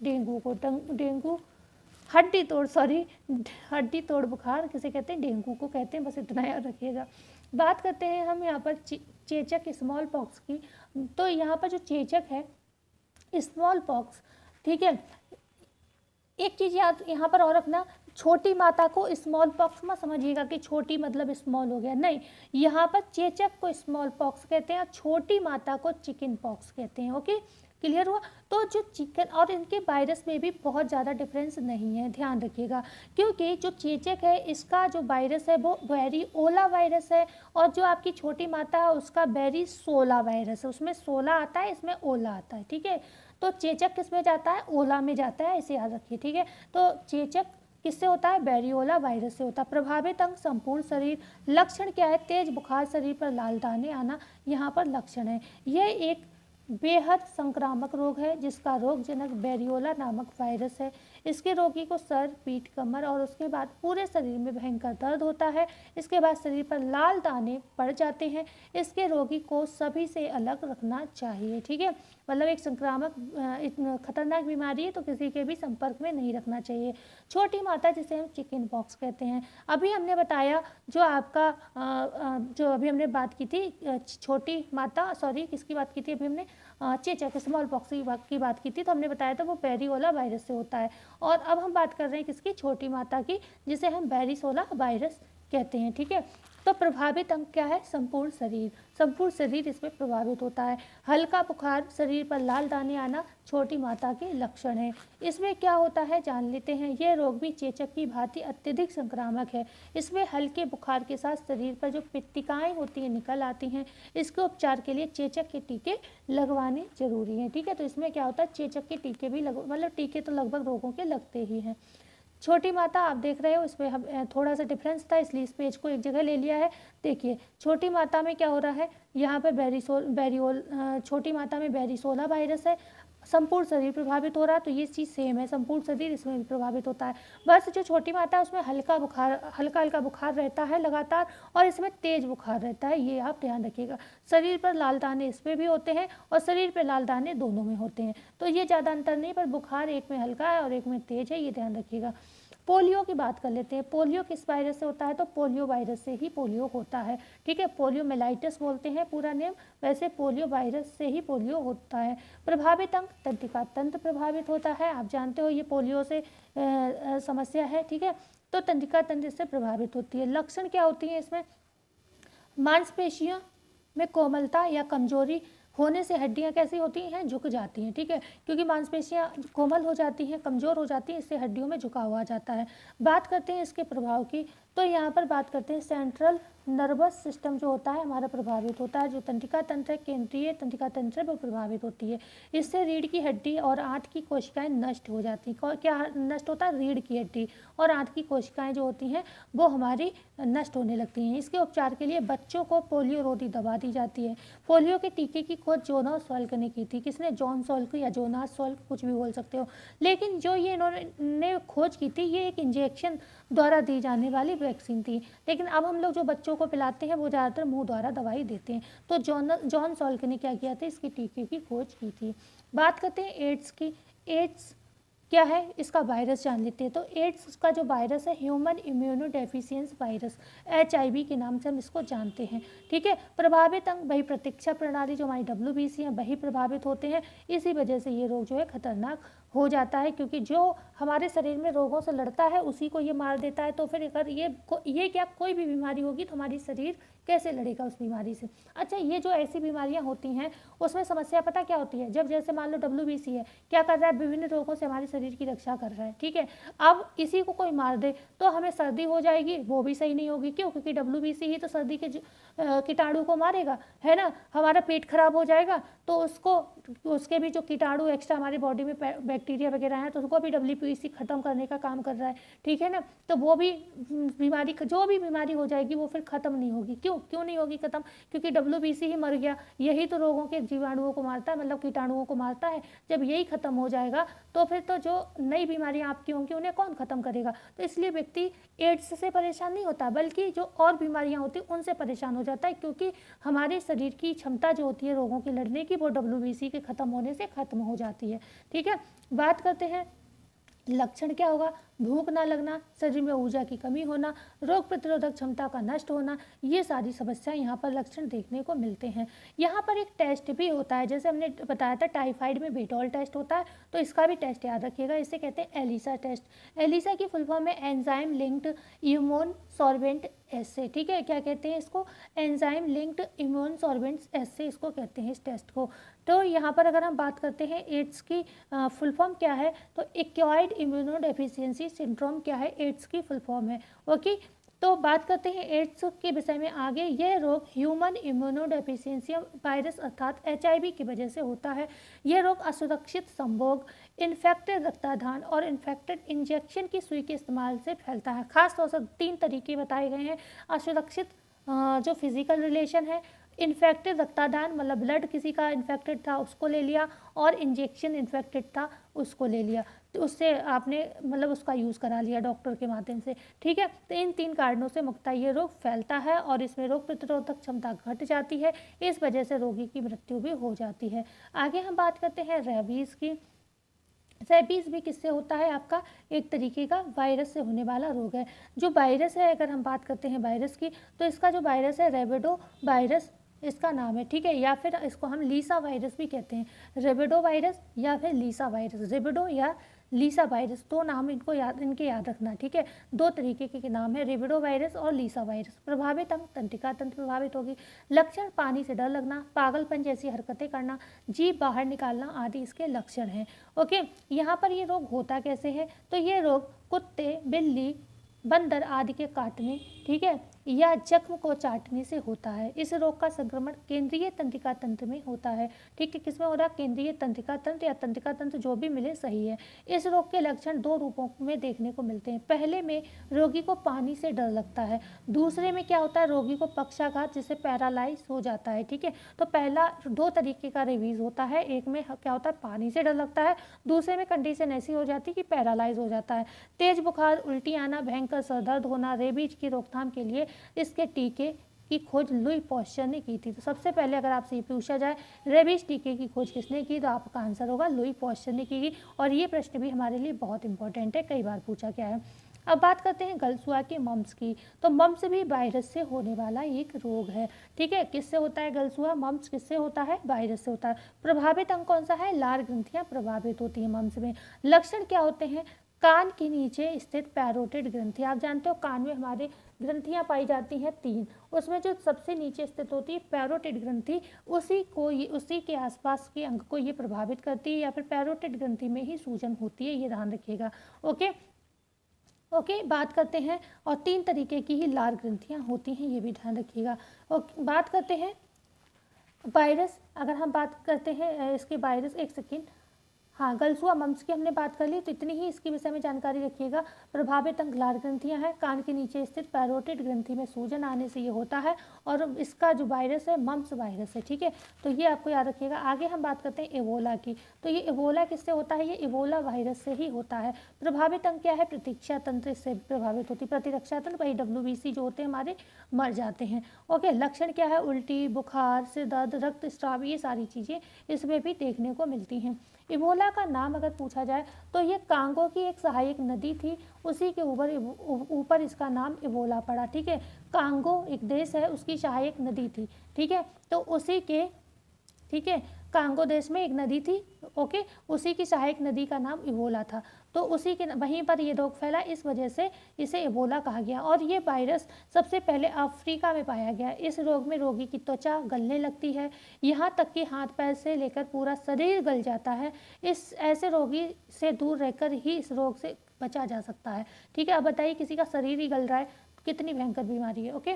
डेंगू को। डेंगू हड्डी तोड़ बुखार किसे कहते हैं, डेंगू को कहते हैं, बस इतना याद रखिएगा। बात करते हैं हम यहाँ पर चेचक, स्मॉल पॉक्स की। तो यहाँ पर जो चेचक है, स्मॉल पॉक्स, ठीक है। एक चीज़ याद यहाँ पर और रखना, छोटी माता को स्मॉल पॉक्स मत समझिएगा कि छोटी मतलब स्मॉल हो गया, नहीं। यहाँ पर चेचक को स्मॉल पॉक्स कहते हैं और छोटी माता को चिकन पॉक्स कहते हैं, ओके, क्लियर हुआ। तो जो चिकन और इनके वायरस में भी बहुत ज़्यादा डिफरेंस नहीं है, ध्यान रखिएगा। क्योंकि जो चेचक है इसका जो वायरस है वो वेरिओला वायरस है, और जो आपकी छोटी माता है उसका वेरिसोला वायरस है। उसमें 16 आता है, इसमें ओला आता है, ठीक है। तो चेचक किस में जाता है, ओला में जाता है, इसे याद रखिए, ठीक है। तो चेचक किससे होता है, वेरिओला वायरस से होता है। प्रभावित अंग संपूर्ण शरीर। लक्षण क्या है, तेज बुखार, शरीर पर लाल दाने आना, यहाँ पर लक्षण है। यह एक बेहद संक्रामक रोग है जिसका रोगजनक वेरिओला नामक वायरस है। इसके रोगी को सर, पीठ, कमर और उसके बाद पूरे शरीर में भयंकर दर्द होता है। इसके बाद शरीर पर लाल दाने पड़ जाते हैं। इसके रोगी को सभी से अलग रखना चाहिए। ठीक है, मतलब एक संक्रामक खतरनाक बीमारी है तो किसी के भी संपर्क में नहीं रखना चाहिए। छोटी माता जिसे हम चिकन पॉक्स कहते हैं। अभी हमने बताया जो आपका जो अभी हमने बात की थी छोटी माता, सॉरी किसकी बात की थी अभी हमने, चेचक स्मॉल पॉक्स की बात की थी, तो हमने बताया था वो वेरियोला वायरस से होता है। और अब हम बात कर रहे हैं किसकी, छोटी माता की, जिसे हम वेरिसोला वायरस कहते हैं। ठीक है, तो प्रभावित अंग क्या है, संपूर्ण शरीर। संपूर्ण शरीर इसमें प्रभावित होता है। हल्का बुखार, शरीर पर लाल दाने आना छोटी माता के लक्षण है। इसमें क्या होता है जान लेते हैं। यह रोग भी चेचक की भांति अत्यधिक संक्रामक है। इसमें हल्के बुखार के साथ शरीर पर जो पित्तिकाएँ होती हैं निकल आती हैं। इसके उपचार के लिए चेचक के टीके लगवाने जरूरी हैं। ठीक है, तो इसमें क्या होता है, चेचक के टीके भी मतलब टीके तो लगभग रोगों के लगते ही हैं। छोटी माता आप देख रहे हो, इसमें हम थोड़ा सा डिफरेंस था इसलिए इस पेज को एक जगह ले लिया है। देखिए छोटी माता में क्या हो रहा है, यहाँ पर छोटी माता में वेरिसोला वायरस है, संपूर्ण शरीर प्रभावित हो रहा है, तो ये चीज़ सेम है, संपूर्ण शरीर इसमें भी प्रभावित होता है। बस जो छोटी माता है उसमें हल्का हल्का बुखार रहता है लगातार, और इसमें तेज बुखार रहता है, ये आप ध्यान रखिएगा। शरीर पर लाल दाने इसमें भी होते हैं और शरीर पर लाल दाने दोनों में होते हैं, तो ये ज़्यादा अंतर नहीं, पर बुखार एक में हल्का है और एक में तेज है, ये ध्यान रखिएगा। पोलियो की बात कर लेते हैं। पोलियो किस वायरस से होता है, तो पोलियो वायरस से ही पोलियो होता है। ठीक है, पोलियो मेलाइटिस बोलते हैं पूरा नेम, वैसे पोलियो वायरस से ही पोलियो होता है। प्रभावित अंग, तंत्रिका तंत्र प्रभावित होता है, आप जानते हो ये पोलियो से समस्या है। ठीक है, तो तंत्रिका तंत्र इससे प्रभावित होती है। लक्षण क्या होती है इसमें, मांसपेशियों में कोमलता या कमजोरी होने से हड्डियां कैसी होती हैं, झुक जाती हैं। ठीक है, क्योंकि मांसपेशियां कोमल हो जाती हैं, कमज़ोर हो जाती हैं, इससे हड्डियों में झुकाव आ जाता है। बात करते हैं इसके प्रभाव की, तो यहाँ पर बात करते हैं सेंट्रल नर्वस सिस्टम जो होता है हमारा प्रभावित होता है। जो तंत्रिका तंत्र है, केंद्रीय तंत्रिका तंत्र वो प्रभावित होती है। इससे रीढ़ की हड्डी और आंत की कोशिकाएं नष्ट हो जाती हैं। क्या नष्ट होता है, रीढ़ की हड्डी और आंत की कोशिकाएं जो होती हैं वो हमारी नष्ट होने लगती हैं। इसके उपचार के लिए बच्चों को पोलियो रोधी दवा दी जाती है। पोलियो के टीके की खोज जोनास सॉल्क ने की थी। किसने, जॉन सॉल्क या जोनास सॉल्क, कुछ भी बोल सकते हो, लेकिन जो ये इन्होंने खोज की थी ये एक इंजेक्शन द्वारा दी जाने वाली वैक्सीन थी। लेकिन अब हम लोग जो बच्चों को पिलाते हैं वो ज़्यादातर मुंह द्वारा दवाई देते हैं। तो जॉन सॉल्क ने क्या किया था, इसकी टीके की खोज की थी। बात करते हैं एड्स की। एड्स क्या है, इसका वायरस जान लेते हैं। तो एड्स का जो वायरस है human immuno deficiency virus, HIV के नाम से हम इसको जानते हैं। ठीक है, प्रभावित अंग, वही प्रतीक्षा प्रणाली जो हमारी WBC है वही प्रभावित होते हैं। इसी वजह से ये रोग जो है खतरनाक हो जाता है, क्योंकि जो हमारे शरीर में रोगों से लड़ता है उसी को ये मार देता है। तो फिर अगर ये क्या कोई भी बीमारी होगी तो हमारी शरीर कैसे लड़ेगा उस बीमारी से। अच्छा, ये जो ऐसी बीमारियां होती हैं उसमें समस्या पता क्या होती है, जब जैसे मान लो WBC है, क्या कर रहा है, विभिन्न रोगों से हमारे शरीर की रक्षा कर रहा है। ठीक है, अब इसी को कोई मार दे तो हमें सर्दी हो जाएगी, वो भी सही नहीं होगी। क्यों, क्योंकि WBC ही तो सर्दी के कीटाणु को मारेगा, है ना। हमारा पेट खराब हो जाएगा तो उसके भी जो कीटाणु एक्स्ट्रा हमारी बॉडी में बैक्टीरिया वगैरह हैं तो उसको भी WBC खत्म करने का काम कर रहा है। ठीक है ना, तो वो भी बीमारी, जो भी बीमारी हो जाएगी वो फिर खत्म नहीं होगी। क्यों नहीं होगी खत्म, क्योंकि WBC ही मर गया। यही तो रोगों के जीवाणुओं को मारता है, मतलब कीटाणुओं को मारता है। जब यही खत्म हो जाएगा तो फिर तो जो नई बीमारियां आपकी होंगी उन्हें कौन खत्म करेगा। तो इसलिए व्यक्ति एड्स से परेशान नहीं होता, बल्कि जो और बीमारियां होती हैं उनसे परेशान हो जाता है, क्योंकि हमारे शरीर की क्षमता जो होती है रोगों के लड़ने की वो WBC के खत्म होने से खत्म हो जाती है। ठीक है, बात करते हैं लक्षण क्या होगा, भूख ना लगना, शरीर में ऊर्जा की कमी होना, रोग प्रतिरोधक क्षमता का नष्ट होना, ये सारी समस्याएं यहाँ पर लक्षण देखने को मिलते हैं। यहाँ पर एक टेस्ट भी होता है, जैसे हमने बताया था टाइफाइड में बेटॉल टेस्ट होता है, तो इसका भी टेस्ट याद रखिएगा, इसे कहते हैं एलिसा टेस्ट। एलिसा की फुल फॉर्म है एंजाइम लिंक्ड इम्यून सॉर्बेंट एस्से। ठीक है, क्या कहते हैं इसको, एंजाइम लिंक्ड इम्यून सॉर्बेंट एस्से इसको कहते हैं इस टेस्ट को। तो यहाँ पर अगर हम बात करते हैं एड्स की फुल फॉर्म क्या है, तो एक्वायर्ड इम्यूनो डेफिशिएंसी सिंड्रोम क्या है, एड्स की फुल फॉर्म है। ओके, तो बात करते हैं एड्स के विषय में आगे। यह रोग ह्यूमन इम्यूनो डेफिशिएंसी वायरस अर्थात HIV की वजह से होता है। यह रोग असुरक्षित संभोग, इन्फेक्टेड रक्ताधान और इन्फेक्टेड इंजेक्शन की सुई के इस्तेमाल से फैलता है। खास तौर से 3 तरीके बताए गए हैं, असुरक्षित जो फिजिकल रिलेशन है, इन्फेक्टेड रक्तदान मतलब ब्लड किसी का इन्फेक्टेड था उसको ले लिया, और इंजेक्शन इन्फेक्टेड था उसको ले लिया, तो उससे आपने मतलब उसका यूज़ करा लिया डॉक्टर के माध्यम से, ठीक है। तो इन 3 कारणों से मुख्यतः ये रोग फैलता है और इसमें रोग प्रतिरोधक क्षमता घट जाती है, इस वजह से रोगी की मृत्यु भी हो जाती है। आगे हम बात करते हैं रेबीज़ की। रेबीज़ भी किससे होता है? आपका एक तरीके का वायरस से होने वाला रोग है। जो वायरस है, अगर हम बात करते हैं वायरस की, तो इसका जो वायरस है रेबिडो वायरस इसका नाम है, ठीक है, या फिर इसको हम लीसा वायरस भी कहते हैं। रेबिडो वायरस या फिर लीसा वायरस, रेबिडो या लीसा वायरस, दो नाम इनके याद रखना, ठीक है। 2 तरीके के नाम है, रेबिडो वायरस और लीसा वायरस। प्रभावित अंग तंत्रिका तंत्र प्रभावित होगी। लक्षण पानी से डर लगना, पागलपन जैसी हरकतें करना, जीभ बाहर निकालना आदि इसके लक्षण हैं। ओके, यहाँ पर ये रोग होता कैसे है? तो ये रोग कुत्ते, बिल्ली, बंदर आदि के काटने, ठीक है, या जख्म को चाटने से होता है। इस रोग का संक्रमण केंद्रीय तंत्रिका तंत्र में होता है, ठीक है। किसमें हो रहा है? केंद्रीय तंत्रिका तंत्र या तंत्रिका तंत्र, जो भी मिले सही है। इस रोग के लक्षण 2 रूपों में देखने को मिलते हैं। पहले में रोगी को पानी से डर लगता है, दूसरे में क्या होता है? रोगी को पक्षाघात जिससे पैरालाइज हो जाता है, ठीक है। तो पहला 2 तरीके का रिवीज होता है, एक में क्या होता है? पानी से डर लगता है, दूसरे में कंडीशन ऐसी हो जाती है कि पैरालाइज हो जाता है। तेज बुखार, उल्टी आना, भयंकर सर दर्द होना। रेबीज की रोकथाम के लिए इसके टीके की खोज लुई पॉस्चर ने की थी। तो सबसे पहले अगर आपसे ये पूछा जाए रेबीज टीके की खोज किसने की, तो आपका आंसर होगा लुई पॉस्चर ने की। और ये प्रश्न भी हमारे लिए बहुत इंपॉर्टेंट है, कई बार पूछा गया है। अब बात करते हैं गलसुआ के मम्स की। तो मम्स भी वायरस से होने वाला एक रोग है, ठीक है। किससे होता है गलसुआ? मम्स किससे होता है? वायरस से होता है। प्रभावित अंग कौन सा है? लार ग्रंथियां प्रभावित होती हैं मम्स में। लक्षण क्या होते हैं? कान के नीचे स्थित पैरोटिड ग्रंथि, आप जानते हो कान में हमारे ग्रंथियां पाई जाती हैं 3, उसमें जो सबसे नीचे स्थित होती है पैरोटिड ग्रंथि, उसी के आसपास के अंग को ये प्रभावित करती है, या फिर पैरोटिड ग्रंथि में ही सूजन होती है, ये ध्यान रखिएगा। ओके, बात करते हैं, और 3 तरीके की ही लार ग्रंथियां होती हैं, ये भी ध्यान रखिएगा। बात करते हैं वायरस, अगर हम बात करते हैं इसके वायरस, एक सेकेंड, हाँ, गलसुआ मम्स की हमने बात कर ली, तो इतनी ही इसके विषय में जानकारी रखिएगा। प्रभावित अंग लार ग्रंथियां हैं, कान के नीचे स्थित पैरोटिड ग्रंथि में सूजन आने से ये होता है, और इसका जो वायरस है मम्स वायरस है, ठीक है। तो ये आपको याद रखिएगा। आगे हम बात करते हैं इबोला की। तो ये इबोला किससे होता है? ये इबोला वायरस से ही होता है। प्रभावित अंग क्या है? प्रतिरक्षा तंत्र इससे प्रभावित होती है, प्रतिरक्षा तंत्र, वही WBC जो होते हैं हमारे मर जाते हैं। ओके, लक्षण क्या है? उल्टी, बुखार, सिर दर्द, रक्तस्राव, ये सारी चीज़ें इसमें भी देखने को मिलती हैं। इबोला का नाम अगर पूछा जाए तो ये कांगो की एक सहायक नदी थी, उसी के ऊपर इसका नाम इबोला पड़ा, ठीक है। कांगो एक देश है, उसकी सहायक नदी थी, ठीक है। तो उसी के, ठीक है, कांगो देश में एक नदी थी, ओके, उसी की सहायक नदी का नाम इबोला था। तो उसी के वहीं पर ये रोग फैला, इस वजह से इसे इबोला कहा गया। और ये वायरस सबसे पहले अफ्रीका में पाया गया। इस रोग में रोगी की त्वचा गलने लगती है, यहाँ तक कि हाथ पैर से लेकर पूरा शरीर गल जाता है। इस ऐसे रोगी से दूर रहकर ही इस रोग से बचा जा सकता है, ठीक है। अब बताइए, किसी का शरीर ही गल रहा है, कितनी भयंकर बीमारी है। ओके,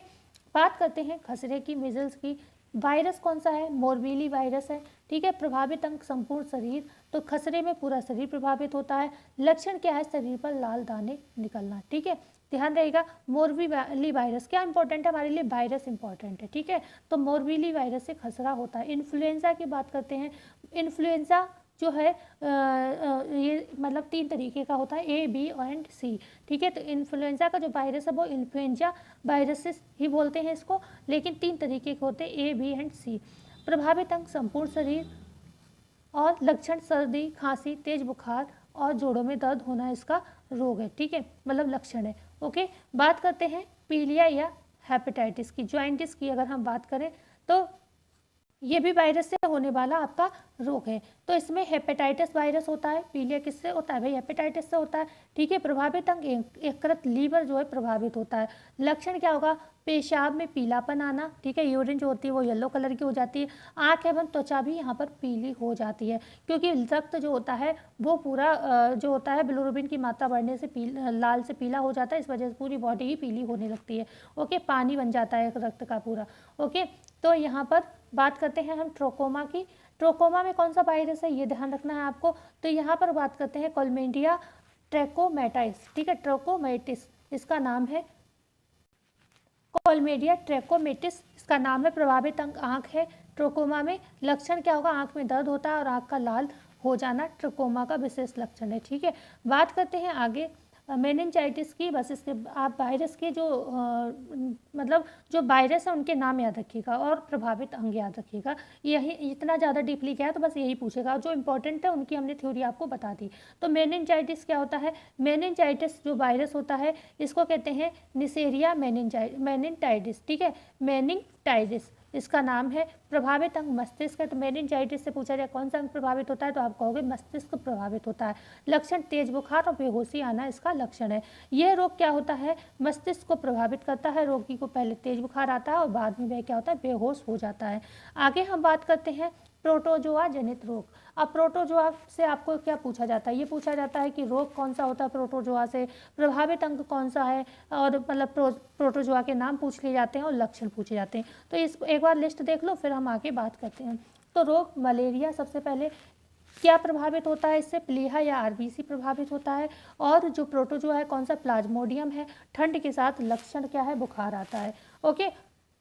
बात करते हैं खसरे की, मिजल्स की। वायरस कौन सा है? मोरबीली वायरस है, ठीक है। प्रभावित अंग संपूर्ण शरीर, तो खसरे में पूरा शरीर प्रभावित होता है। लक्षण क्या है? शरीर पर लाल दाने निकलना, ठीक है। ध्यान रहेगा, मोरबीली वायरस क्या इंपॉर्टेंट है हमारे लिए? वायरस इंपॉर्टेंट है, ठीक है। तो मोरबीली वायरस से खसरा होता है। इन्फ्लुएंजा की बात करते हैं। इन्फ्लुएंजा जो है ये मतलब 3 तरीके का होता है, A, B एंड C, ठीक है। तो इन्फ्लुएंजा का जो वायरस है वो इन्फ्लुएंजा वायरसेस ही बोलते हैं इसको, लेकिन 3 तरीके के होते हैं, A, B एंड C। प्रभावित अंग संपूर्ण शरीर, और लक्षण सर्दी, खांसी, तेज बुखार और जोड़ों में दर्द होना इसका रोग है, ठीक है, मतलब लक्षण है। ओके, बात करते हैं पीलिया या हेपेटाइटिस की, जॉइंटिस की अगर हम बात करें तो ये भी वायरस से होने वाला आपका रोग है। तो इसमें हेपेटाइटिस वायरस होता है। पीलिया किससे होता है भाई? हेपेटाइटिस से होता है, ठीक है। प्रभावित अंग यकृत, लीवर जो है प्रभावित होता है। लक्षण क्या होगा? पेशाब में पीलापन आना, ठीक है, यूरिन जो होती है वो येलो कलर की हो जाती है। आँख एवं त्वचा भी यहाँ पर पीली हो जाती है, क्योंकि रक्त जो होता है वो पूरा जो होता है बिलिरुबिन की मात्रा बढ़ने से लाल से पीला हो जाता है, इस वजह से पूरी बॉडी ही पीली होने लगती है। ओके, पानी बन जाता है रक्त का पूरा। ओके, तो यहाँ पर बात करते हैं हम ट्रोकोमा की। ट्रोकोमा में कौन सा वायरस है ये ध्यान रखना है आपको। तो यहाँ पर बात करते हैं कोलमेडिया ट्रैकोमैटाइस, ठीक है, ट्रैकोमैटिस इसका नाम है, कोलमेडिया ट्रैकोमैटिस इसका नाम है प्रभावित अंग आँख है। ट्रोकोमा में लक्षण क्या होगा, आँख में दर्द होता है और आँख का लाल हो जाना ट्रोकोमा का विशेष लक्षण है। ठीक है, बात करते हैं आगे मेनिनजाइटिस की। बस इसके आप वायरस के जो मतलब जो वायरस है उनके नाम याद रखिएगा और प्रभावित अंग याद रखिएगा। यही इतना ज़्यादा डीपली क्या है तो बस यही पूछेगा, जो इंपॉर्टेंट है उनकी हमने थ्योरी आपको बता दी। तो मेनिनजाइटिस क्या होता है, मेनिनजाइटिस जो वायरस होता है इसको कहते हैं निसेरिया मेनिनटाइटिस। ठीक है, मेनिनटाइटिस इसका नाम है। प्रभावित अंग मस्तिष्क है। तो मेनिनजाइटिस से पूछा जाए कौन सा अंग प्रभावित होता है तो आप कहोगे मस्तिष्क प्रभावित होता है। लक्षण तेज बुखार और बेहोशी आना इसका लक्षण है। यह रोग क्या होता है, मस्तिष्क को प्रभावित करता है। रोगी को पहले तेज बुखार आता है और बाद में वह क्या होता है, बेहोश हो जाता है। आगे हम बात करते हैं प्रोटोजोआ जनित रोग। अब प्रोटोजोआ से आपको क्या पूछा जाता है, ये पूछा जाता है कि रोग कौन सा होता है प्रोटोजोआ से, प्रभावित अंग कौन सा है, और मतलब प्रोटोजोआ के नाम पूछ लिए जाते हैं और लक्षण पूछे जाते हैं। तो इस एक बार लिस्ट देख लो, फिर हम आगे बात करते हैं। तो रोग मलेरिया सबसे पहले क्या प्रभावित होता है, इससे प्लीहा या आरबीसी प्रभावित होता है। और जो प्रोटोजोआ है कौन सा, प्लाज्मोडियम है। ठंड के साथ लक्षण क्या है, बुखार आता है। ओके,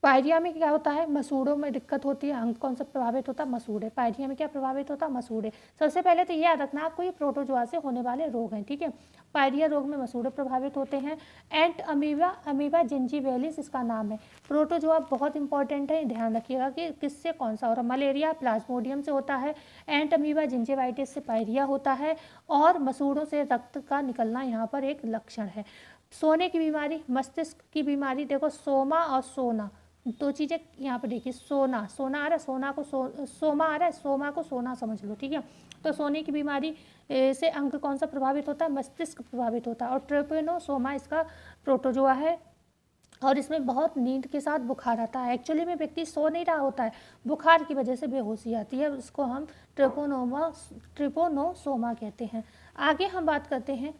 पायरिया में क्या होता है, मसूड़ों में दिक्कत होती है। अंग कौन सा प्रभावित होता है, मसूड़े। पायरिया में क्या प्रभावित होता है, मसूड़े। सबसे पहले तो ये याद रखना आपको, ये प्रोटोजोआ से होने वाले रोग हैं। ठीक है, पायरिया रोग में मसूड़े प्रभावित होते हैं। एंट अमीबा जिंजीविलिस इसका नाम है। प्रोटोजोआ बहुत इंपॉर्टेंट है, ध्यान रखिएगा कि किससे कौन सा हो रहा है। मलेरिया प्लाज्मोडियम से होता है, एंट अमीबा जिंजीवाइटिस से पायरिया होता है, और मसूड़ों से रक्त का निकलना यहाँ पर एक लक्षण है। सोने की बीमारी, मस्तिष्क की बीमारी, देखो सोमा और सोना दो चीज़ें यहाँ पर देखिए। सोना आ रहा है, सोना को सोमा आ रहा है, सोमा को सोना समझ लो। ठीक है, तो सोने की बीमारी से अंग कौन सा प्रभावित होता है, मस्तिष्क प्रभावित होता है। और ट्रेपेनोसोमा इसका प्रोटोजोआ है, और इसमें बहुत नींद के साथ बुखार आता है। एक्चुअली में व्यक्ति सो नहीं रहा होता है, बुखार की वजह से बेहोशी आती है, उसको हम ट्रिपोनोसोमा कहते हैं। आगे हम बात करते हैं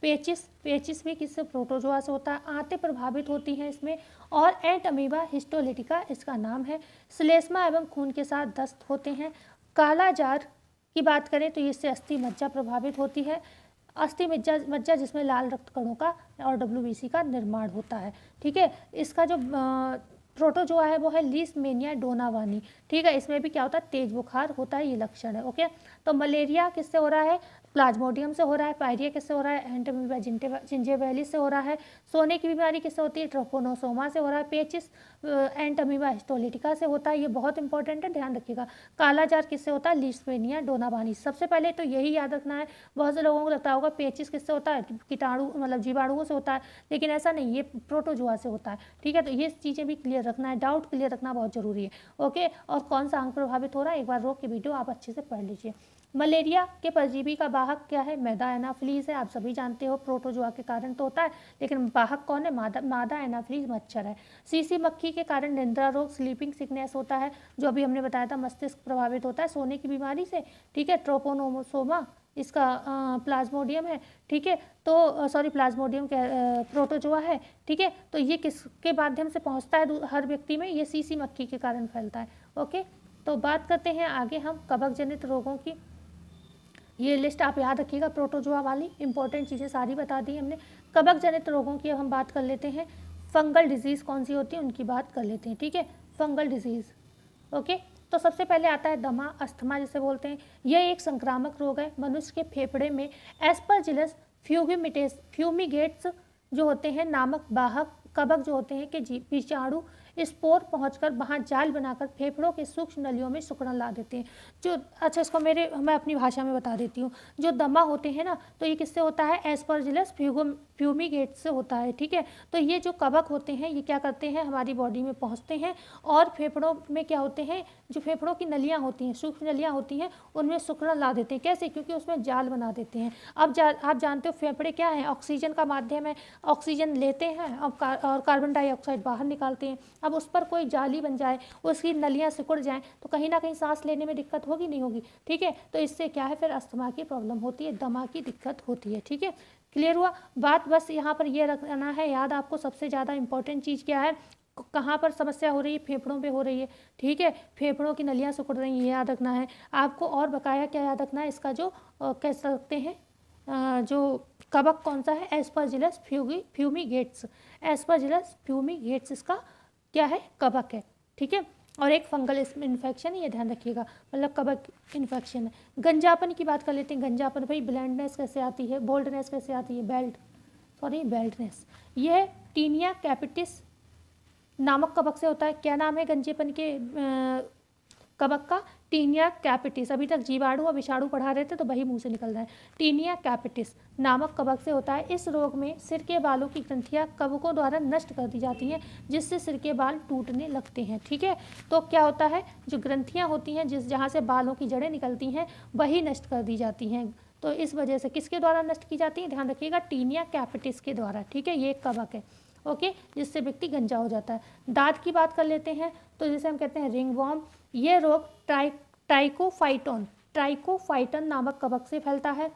पेचिस भी किससे, प्रोटोजोआ से होता है। आंतें प्रभावित होती हैं इसमें। और एंट अमीबा हिस्टोलिटिका इसका नाम है। श्लेष्मा एवं खून के साथ दस्त होते हैं। काला जार की बात करें तो इससे अस्थि मज्जा प्रभावित होती है। अस्थि मज्जा जिसमें लाल रक्त कणों का और WBC का निर्माण होता है। ठीक है, इसका जो प्रोटोजोआ है वो है लीशमेनिया डोनावानी। ठीक है, इसमें भी क्या होता है, तेज बुखार होता है, ये लक्षण है। ओके, तो मलेरिया किससे हो रहा है, प्लाज्मोडियम से हो रहा है। पायरिया किससे हो रहा है, एंट अमीबा जिंजीविलिस से हो रहा है। सोने की बीमारी किससे होती है, ट्रोपोनोसोमा से हो रहा है। पेचिस एंट अमीबा हिस्टोलिटिका से होता है, ये बहुत इंपॉर्टेंट है, ध्यान रखिएगा। काला जार किससे होता है, लीशमेनिया डोनावानी। सबसे पहले तो यही याद रखना है। बहुत से लोगों को लगता होगा पेचिस किससे होता है, कीटाणु मतलब जीवाणुओं से होता है, लेकिन ऐसा नहीं, ये प्रोटोजोआ से होता है। ठीक है, तो ये चीज़ें भी क्लियर रखना है, डाउट क्लियर रखना बहुत जरूरी है। ओके, और कौन सा अंग प्रभावित हो रहा है, एक बार रोग की वीडियो आप अच्छे से पढ़ लीजिए। मलेरिया के परजीवी का वाहक क्या है, मैदा एनाफ्लीज है। आप सभी जानते हो, प्रोटोजोआ के कारण तो होता है, लेकिन वाहक कौन है, मादा एनाफ्लीज मच्छर है। सीसी मक्खी के कारण निद्रा रोग, स्लीपिंग सिकनेस होता है, जो अभी हमने बताया था, मस्तिष्क प्रभावित होता है सोने की बीमारी से। ठीक है, ट्रोपोनोसोमा इसका प्लाज्मोडियम है। ठीक है, तो सॉरी प्लाज्मोडियम के प्रोटोजोआ है। ठीक है, तो ये किसके माध्यम से पहुंचता है हर व्यक्ति में, ये सीसी मक्खी के कारण फैलता है। ओके, तो बात करते हैं आगे हम कवक जनित रोगों की। ये लिस्ट आप याद रखिएगा, प्रोटोजोआ वाली इंपॉर्टेंट चीज़ें सारी बता दी हमने। कवक जनित रोगों की अब हम बात कर लेते हैं। फंगल डिजीज़ कौन सी होती है उनकी बात कर लेते हैं। ठीक है, फंगल डिजीज़। ओके, तो सबसे पहले आता है दमा, अस्थमा जिसे बोलते हैं। यह एक संक्रामक रोग है। मनुष्य के फेफड़े में एस्परजिलस फ्यूमिगेट्स जो होते हैं नामक वाहक कवक जो होते हैं कि विषाणु स्पोर पहुंचकर वहाँ जाल बनाकर फेफड़ों के सूक्ष्म नलियों में सिकुड़न ला देते हैं। जो अच्छा, इसको मैं अपनी भाषा में बता देती हूँ। जो दमा होते हैं ना, तो ये किससे होता है, एस्परजिलस फ्यूमिगेट से होता है। ठीक है, तो ये जो कवक होते हैं ये क्या करते हैं, हमारी बॉडी में पहुँचते हैं और फेफड़ों में क्या होते हैं, जो फेफड़ों की नलियाँ होती हैं, सूक्ष्म नलियाँ होती हैं, उनमें सिकुड़न ला देते हैं। कैसे, क्योंकि उसमें जाल बना देते हैं। अब आप जानते हो फेफड़े क्या है, ऑक्सीजन का माध्यम है। ऑक्सीजन लेते हैं और कार्बन डाइऑक्साइड बाहर निकालते हैं। अब उस पर कोई जाली बन जाए, उसकी नलियाँ सिकुड़ जाएं, तो कहीं ना कहीं सांस लेने में दिक्कत होगी, नहीं होगी। ठीक है, तो इससे क्या है, फिर अस्थमा की प्रॉब्लम होती है, दमा की दिक्कत होती है। ठीक है, क्लियर हुआ बात। बस यहाँ पर ये रखना है याद आपको, सबसे ज़्यादा इंपॉर्टेंट चीज़ क्या है, कहाँ पर समस्या हो रही है, फेफड़ों पे हो रही है। ठीक है, फेफड़ों की नलियाँ सिकुड़ रही हैं, ये याद रखना है आपको। और बकाया क्या याद रखना है, इसका जो कह सकते हैं जो कवक कौन सा है, एस्परजिलस फ्यूमिगेट्स। एस्परजिलस फ्यूमिगेट्स इसका क्या है, कवक है, ठीक है। और एक फंगल इन्फेक्शन है, ये ध्यान रखिएगा, मतलब कवक इन्फेक्शन है। गंजापन की बात कर लेते हैं। गंजापन भाई ब्लैंडनेस कैसे आती है, बोल्डनेस कैसे आती है, बेल्टनेस, ये टीनिया कैपिटिस नामक कवक से होता है। क्या नाम है गंजेपन के कवक का, टीनिया कैपिटिस। अभी तक जीवाणु और विषाणु पढ़ा रहे थे तो वही मुंह से निकल रहा है। टीनिया कैपिटिस नामक कवक से होता है। इस रोग में सिर के बालों की ग्रंथियां कवकों द्वारा नष्ट कर दी जाती हैं, जिससे सिर के बाल टूटने लगते हैं, ठीक है। तो क्या होता है, जो ग्रंथियां होती हैं जहाँ से बालों की जड़ें निकलती हैं वही नष्ट कर दी जाती हैं। तो इस वजह से किसके द्वारा नष्ट की जाती है, ध्यान रखिएगा, टीनिया कैपिटिस के द्वारा, ठीक है। ये एक कवक है, ओके, जिससे व्यक्ति गंजा हो जाता है। दांत की बात कर लेते हैं, तो जिसे हम कहते हैं रिंगवॉर्म। ये रोग ट्राइकोफाइटन नामक कवक से फैलता है।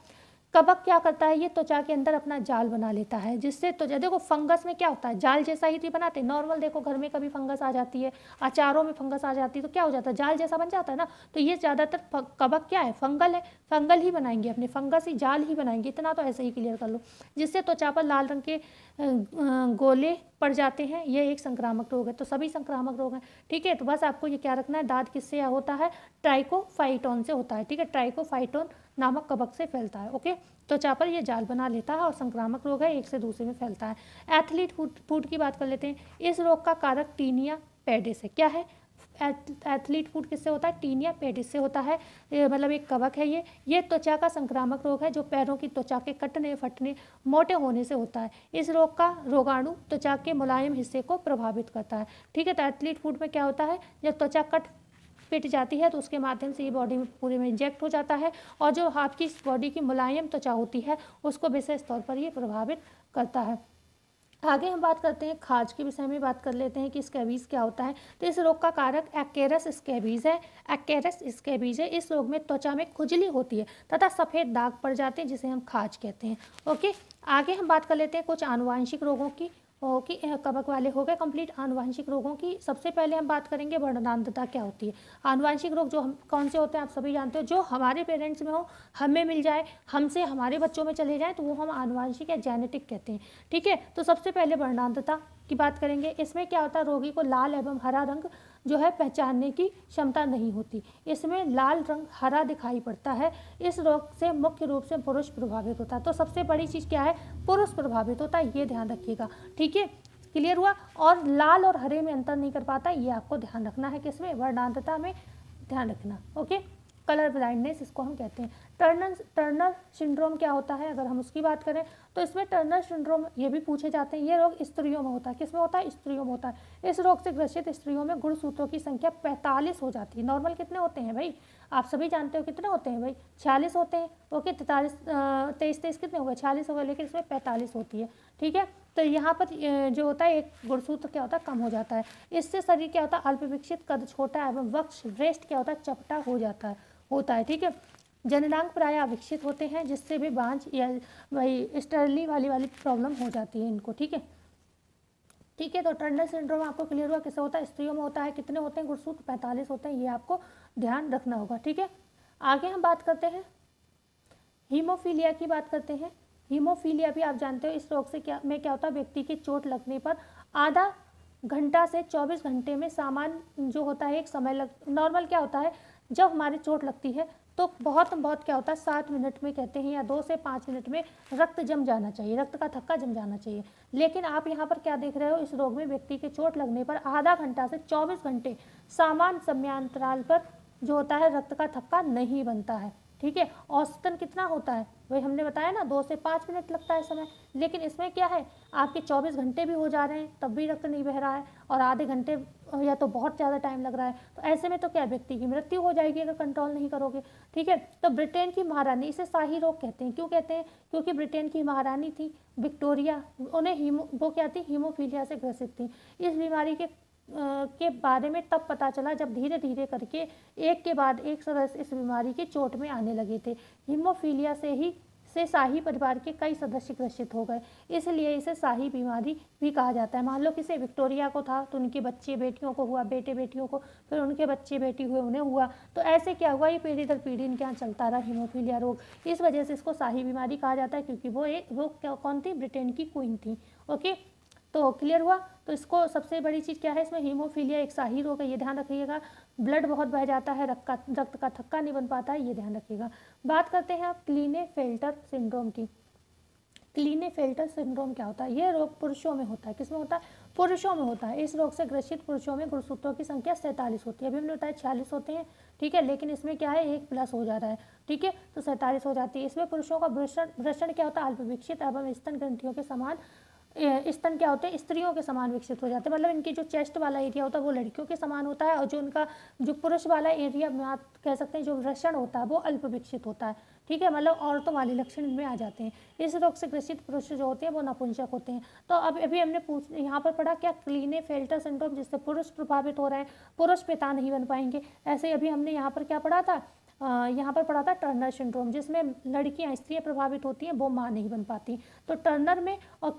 कवक क्या करता है, ये त्वचा के अंदर अपना जाल बना लेता है, जिससे त्वचा, देखो फंगस में क्या होता है, जाल जैसा ही बनाते हैं नॉर्मल। देखो घर में कभी फंगस आ जाती है, अचारों में फंगस आ जाती है, तो क्या हो जाता है, जाल जैसा बन जाता है ना। तो ये ज़्यादातर कवक क्या है, फंगल है, फंगल ही बनाएंगे अपने, फंगस ही जाल ही बनाएंगे, इतना तो ऐसे ही क्लियर कर लो। जिससे त्वचा पर लाल रंग के गोले पड़ जाते हैं। ये एक संक्रामक रोग है, तो सभी संक्रामक रोग हैं, ठीक है। तो बस आपको ये क्या रखना है, दांत किससे होता है, ट्राइकोफाइटोन से होता है, ठीक है। ट्राइकोफाइटोन नामक कवक से फैलता है, ओके। त्वचा पर ये जाल बना लेता है और संक्रामक रोग है, एक से दूसरे में फैलता है। एथलीट फूड की बात कर लेते हैं। इस रोग का कारक टीनिया पेडिस है। क्या है, एथलीट फूड किससे होता है, टीनिया पेडिस से होता है। मतलब एक कवक है ये त्वचा का संक्रामक रोग है, जो पैरों की त्वचा के कटने, फटने, मोटे होने से होता है। इस रोग का रोगाणु त्वचा के मुलायम हिस्से को प्रभावित करता है, ठीक है। तो एथलीट फूड में क्या होता है, जब त्वचा पिट जाती है तो उसके माध्यम से ये बॉडी में पूरे में इंजेक्ट हो जाता है, और जो आपकी बॉडी की मुलायम त्वचा होती है उसको विशेष तौर पर ये प्रभावित करता है। आगे हम बात करते हैं, खाज के विषय में बात कर लेते हैं कि स्कैबीज क्या होता है। तो इस रोग का कारक एक्केरस स्कैबीज है। एक्केरस स्कैबीज है। इस रोग में त्वचा में खुजली होती है तथा सफ़ेद दाग पड़ जाते हैं, जिसे हम खाज कहते हैं, ओके। आगे हम बात कर लेते हैं कुछ आनुवांशिक रोगों की, कि कवक वाले हो गए कंप्लीट। आनुवांशिक रोगों की सबसे पहले हम बात करेंगे वर्णांतता क्या होती है। आनुवांशिक रोग जो हम कौन से होते हैं आप सभी जानते हो, जो हमारे पेरेंट्स में हो, हमें मिल जाए, हमसे हमारे बच्चों में चले जाए, तो वो हम आनुवांशिक या जेनेटिक कहते हैं, ठीक है। तो सबसे पहले वर्णांतता की बात करेंगे। इसमें क्या होता है, रोगी को लाल एवं हरा रंग जो है पहचानने की क्षमता नहीं होती। इसमें लाल रंग हरा दिखाई पड़ता है। इस रोग से मुख्य रूप से पुरुष प्रभावित होता है। तो सबसे बड़ी चीज़ क्या है, पुरुष प्रभावित होता है, ये ध्यान रखिएगा, ठीक है। क्लियर हुआ। और लाल और हरे में अंतर नहीं कर पाता, ये आपको ध्यान रखना है, किसमें, वर्णांतता में ध्यान रखना, ओके। कलर ब्लाइंडनेस इसको हम कहते हैं। टर्नर सिंड्रोम क्या होता है, अगर हम उसकी बात करें तो इसमें टर्नर सिंड्रोम ये भी पूछे जाते हैं। ये रोग स्त्रियों में होता है, किसमें होता है, स्त्रियों में होता है। इस रोग से ग्रसित स्त्रियों में गुणसूत्रों की संख्या 45 हो जाती है। नॉर्मल कितने होते हैं भाई, आप सभी जानते हो कितने होते हैं भाई, 46 होते हैं, ओके। 23 कितने हो गए, 46 हो गए, लेकिन इसमें 45 होती है, ठीक है। तो यहाँ पर जो होता है एक गुणसूत्र क्या होता है, कम हो जाता है। इससे शरीर क्या होता है, अल्प विकसित, कद छोटा एवं वक्ष ब्रेस्ट क्या होता है, चपटा हो जाता है, ठीक है। जननांग प्राय अविकसित होते हैं, जिससे भी बांझ या वही स्टर्ली वाली प्रॉब्लम हो जाती है इनको, ठीक है। ठीक है, तो टर्नर सिंड्रोम आपको क्लियर हुआ किससे होता है, स्त्रियों में होता है। कितने होते हैं गुणसूत्र, 45 होते हैं, ये आपको ध्यान रखना होगा, ठीक है। आगे हम बात करते हैं हीमोफीलिया की बात करते हैं। हीमोफीलिया भी आप जानते हो, इस रोग से क्या होता है, व्यक्ति की चोट लगने पर आधा घंटा से 24 घंटे में सामान्य जो होता है एक समय नॉर्मल क्या होता है, जब हमारी चोट लगती है तो बहुत क्या होता है 7 मिनट में कहते हैं, या 2 से 5 मिनट में रक्त जम जाना चाहिए, रक्त का थक्का जम जाना चाहिए। लेकिन आप यहाँ पर क्या देख रहे हो, इस रोग में व्यक्ति के चोट लगने पर आधा घंटा से 24 घंटे सामान्य समयांतराल पर जो होता है रक्त का थक्का नहीं बनता है, ठीक है। औसतन कितना होता है, वही हमने बताया ना, 2 से 5 मिनट लगता है समय। लेकिन इसमें क्या है, आपके 24 घंटे भी हो जा रहे हैं तब भी रक्त नहीं बह रहा है, और आधे घंटे या तो बहुत ज़्यादा टाइम लग रहा है। तो ऐसे में तो क्या, व्यक्ति की मृत्यु हो जाएगी अगर कंट्रोल नहीं करोगे, ठीक है। तो ब्रिटेन की महारानी, इसे शाही रोग कहते हैं। क्यों कहते हैं, क्योंकि ब्रिटेन की महारानी थी विक्टोरिया, उन्हें वो क्या थी, हीमोफीलिया से ग्रसित थी। इस बीमारी के बारे में तब पता चला जब धीरे धीरे करके एक के बाद एक सदस्य इस बीमारी की चोट में आने लगे थे। हीमोफीलिया से शाही परिवार के कई सदस्य ग्रसित हो गए, इसलिए इसे शाही बीमारी भी कहा जाता है। मान लो किसी विक्टोरिया को था तो उनके बच्चे बेटियों को हुआ, बेटे बेटियों को, फिर उनके बच्चे बेटी हुए उन्हें हुआ, तो ऐसे क्या हुआ, ये पीढ़ी दर पीढ़ी इनके यहाँ चलता रहा हीमोफीलिया रोग। इस वजह से इसको शाही बीमारी कहा जाता है, क्योंकि वो कौन थी, ब्रिटेन की क्वीन थी, ओके। तो क्लियर हुआ। तो इसको सबसे बड़ी चीज़ क्या है इसमें, हीमोफीलिया एक शाही रोग है, ये ध्यान रखिएगा। ब्लड बहुत बह जाता है, रक्त का थक्का नहीं बन पाता है, ये ध्यान रखिएगा। बात करते हैं आप क्लीनेफेल्टर सिंड्रोम की। क्लीनेफेल्टर सिंड्रोम क्या होता है? ये रोग पुरुषों में होता है। किसमें होता है? पुरुषों में होता है। इस रोग से ग्रसित पुरुषों में गुणसूत्रों की संख्या 47 होती है। अभी हमने बताया 46 होते हैं, ठीक है, लेकिन इसमें क्या है, 1 प्लस हो जा रहा है, ठीक है, तो 47 हो जाती है। इसमें पुरुषों का वृषण क्या होता है? अल्प विकसित एवं स्तन ग्रंथियों के समान, स्तन क्या होते हैं? स्त्रियों के समान विकसित हो जाते हैं। मतलब इनकी जो चेस्ट वाला एरिया होता है वो लड़कियों के समान होता है, और जो उनका जो पुरुष वाला एरिया में आप कह सकते हैं जो वृषण होता है वो अल्प विकसित होता है, ठीक है, मतलब औरतों वाले लक्षण इनमें आ जाते हैं। इस रोग से ग्रसित पुरुष जो होते हैं वो नपुंसक होते हैं। तो अब अभी हमने यहाँ पर पढ़ा क्या, क्लीनेफेल्टर सिंड्रोम, जिससे पुरुष प्रभावित हो रहे हैं, पुरुष पिता नहीं बन पाएंगे। ऐसे ही अभी हमने यहाँ पर क्या पढ़ा था, यहाँ पर पढ़ा था टर्नर सिंड्रोम, जिसमें लड़कियाँ स्त्रियाँ प्रभावित होती हैं, वो माँ नहीं बन पाती। तो टर्नर में और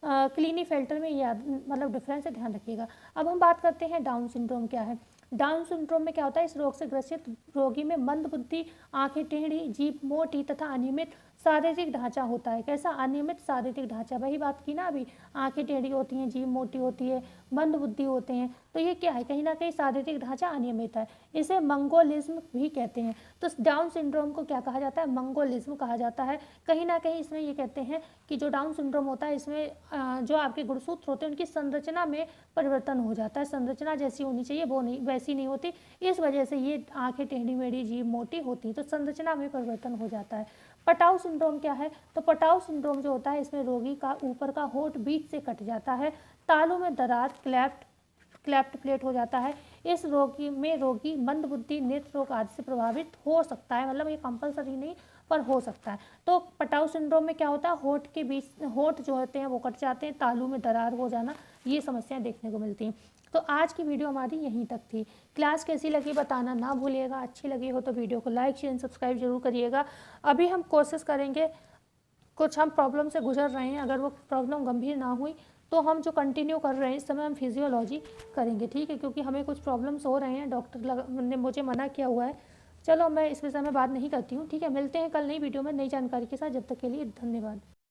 क्लीनेफेल्टर में ये मतलब डिफरेंस है, ध्यान रखिएगा। अब हम बात करते हैं डाउन सिंड्रोम क्या है। डाउन सिंड्रोम में क्या होता है? इस रोग से ग्रसित रोगी में मंद बुद्धि, आंखें टेढ़ी, जीभ मोटी तथा अनियमित शारीरिक ढांचा होता है। कैसा? अनियमित शारीरिक ढांचा। वही बात की ना अभी, आंखें टेढ़ी होती हैं, जीभ मोटी होती है, मंद बुद्धि होते हैं, तो ये क्या है? कहीं ना कहीं शारीरिक ढांचा अनियमित है। इसे मंगोलिज्म भी कहते हैं। तो डाउन सिंड्रोम को क्या कहा जाता है? मंगोलिज्म कहा जाता है। कहीं ना कहीं इसमें ये कहते हैं कि जो डाउन सिंड्रोम होता है इसमें जो आपके गुणसूत्र होते हैं उनकी संरचना में परिवर्तन हो जाता है। संरचना जैसी होनी चाहिए वो नहीं, वैसी नहीं होती, इस वजह से ये आंखें टेढ़ी मेढ़ी, जीभ मोटी होती, तो संरचना में परिवर्तन हो जाता है। पटाउ सिंड्रोम क्या है? तो पटाउ सिंड्रोम जो होता है इसमें रोगी का ऊपर का होंठ बीच से कट जाता है, तालू में दरार, क्लेफ्ट प्लेट हो जाता है। इस रोगी में रोगी मंदबुद्धि, नेत्र रोग आदि से प्रभावित हो सकता है। मतलब ये कंपलसरी नहीं पर हो सकता है। तो पटाउ सिंड्रोम में क्या होता है? होंठ के बीच, होंठ जो होते हैं वो कट जाते हैं, तालू में दरार हो जाना, ये समस्याएं देखने को मिलती हैं। तो आज की वीडियो हमारी यहीं तक थी। क्लास कैसी लगी बताना ना भूलिएगा। अच्छी लगी हो तो वीडियो को लाइक शेयर सब्सक्राइब जरूर करिएगा। अभी हम कोशिश करेंगे, कुछ हम प्रॉब्लम से गुजर रहे हैं, अगर वो प्रॉब्लम गंभीर ना हुई तो हम जो कंटिन्यू कर रहे हैं इस समय हम फिजियोलॉजी करेंगे, ठीक है, क्योंकि हमें कुछ प्रॉब्लम्स हो रहे हैं, डॉक्टर ने मुझे मना किया हुआ है। चलो मैं इस विषय में बात नहीं करती हूँ, ठीक है। मिलते हैं कल नई वीडियो में नई जानकारी के साथ। जब तक के लिए धन्यवाद।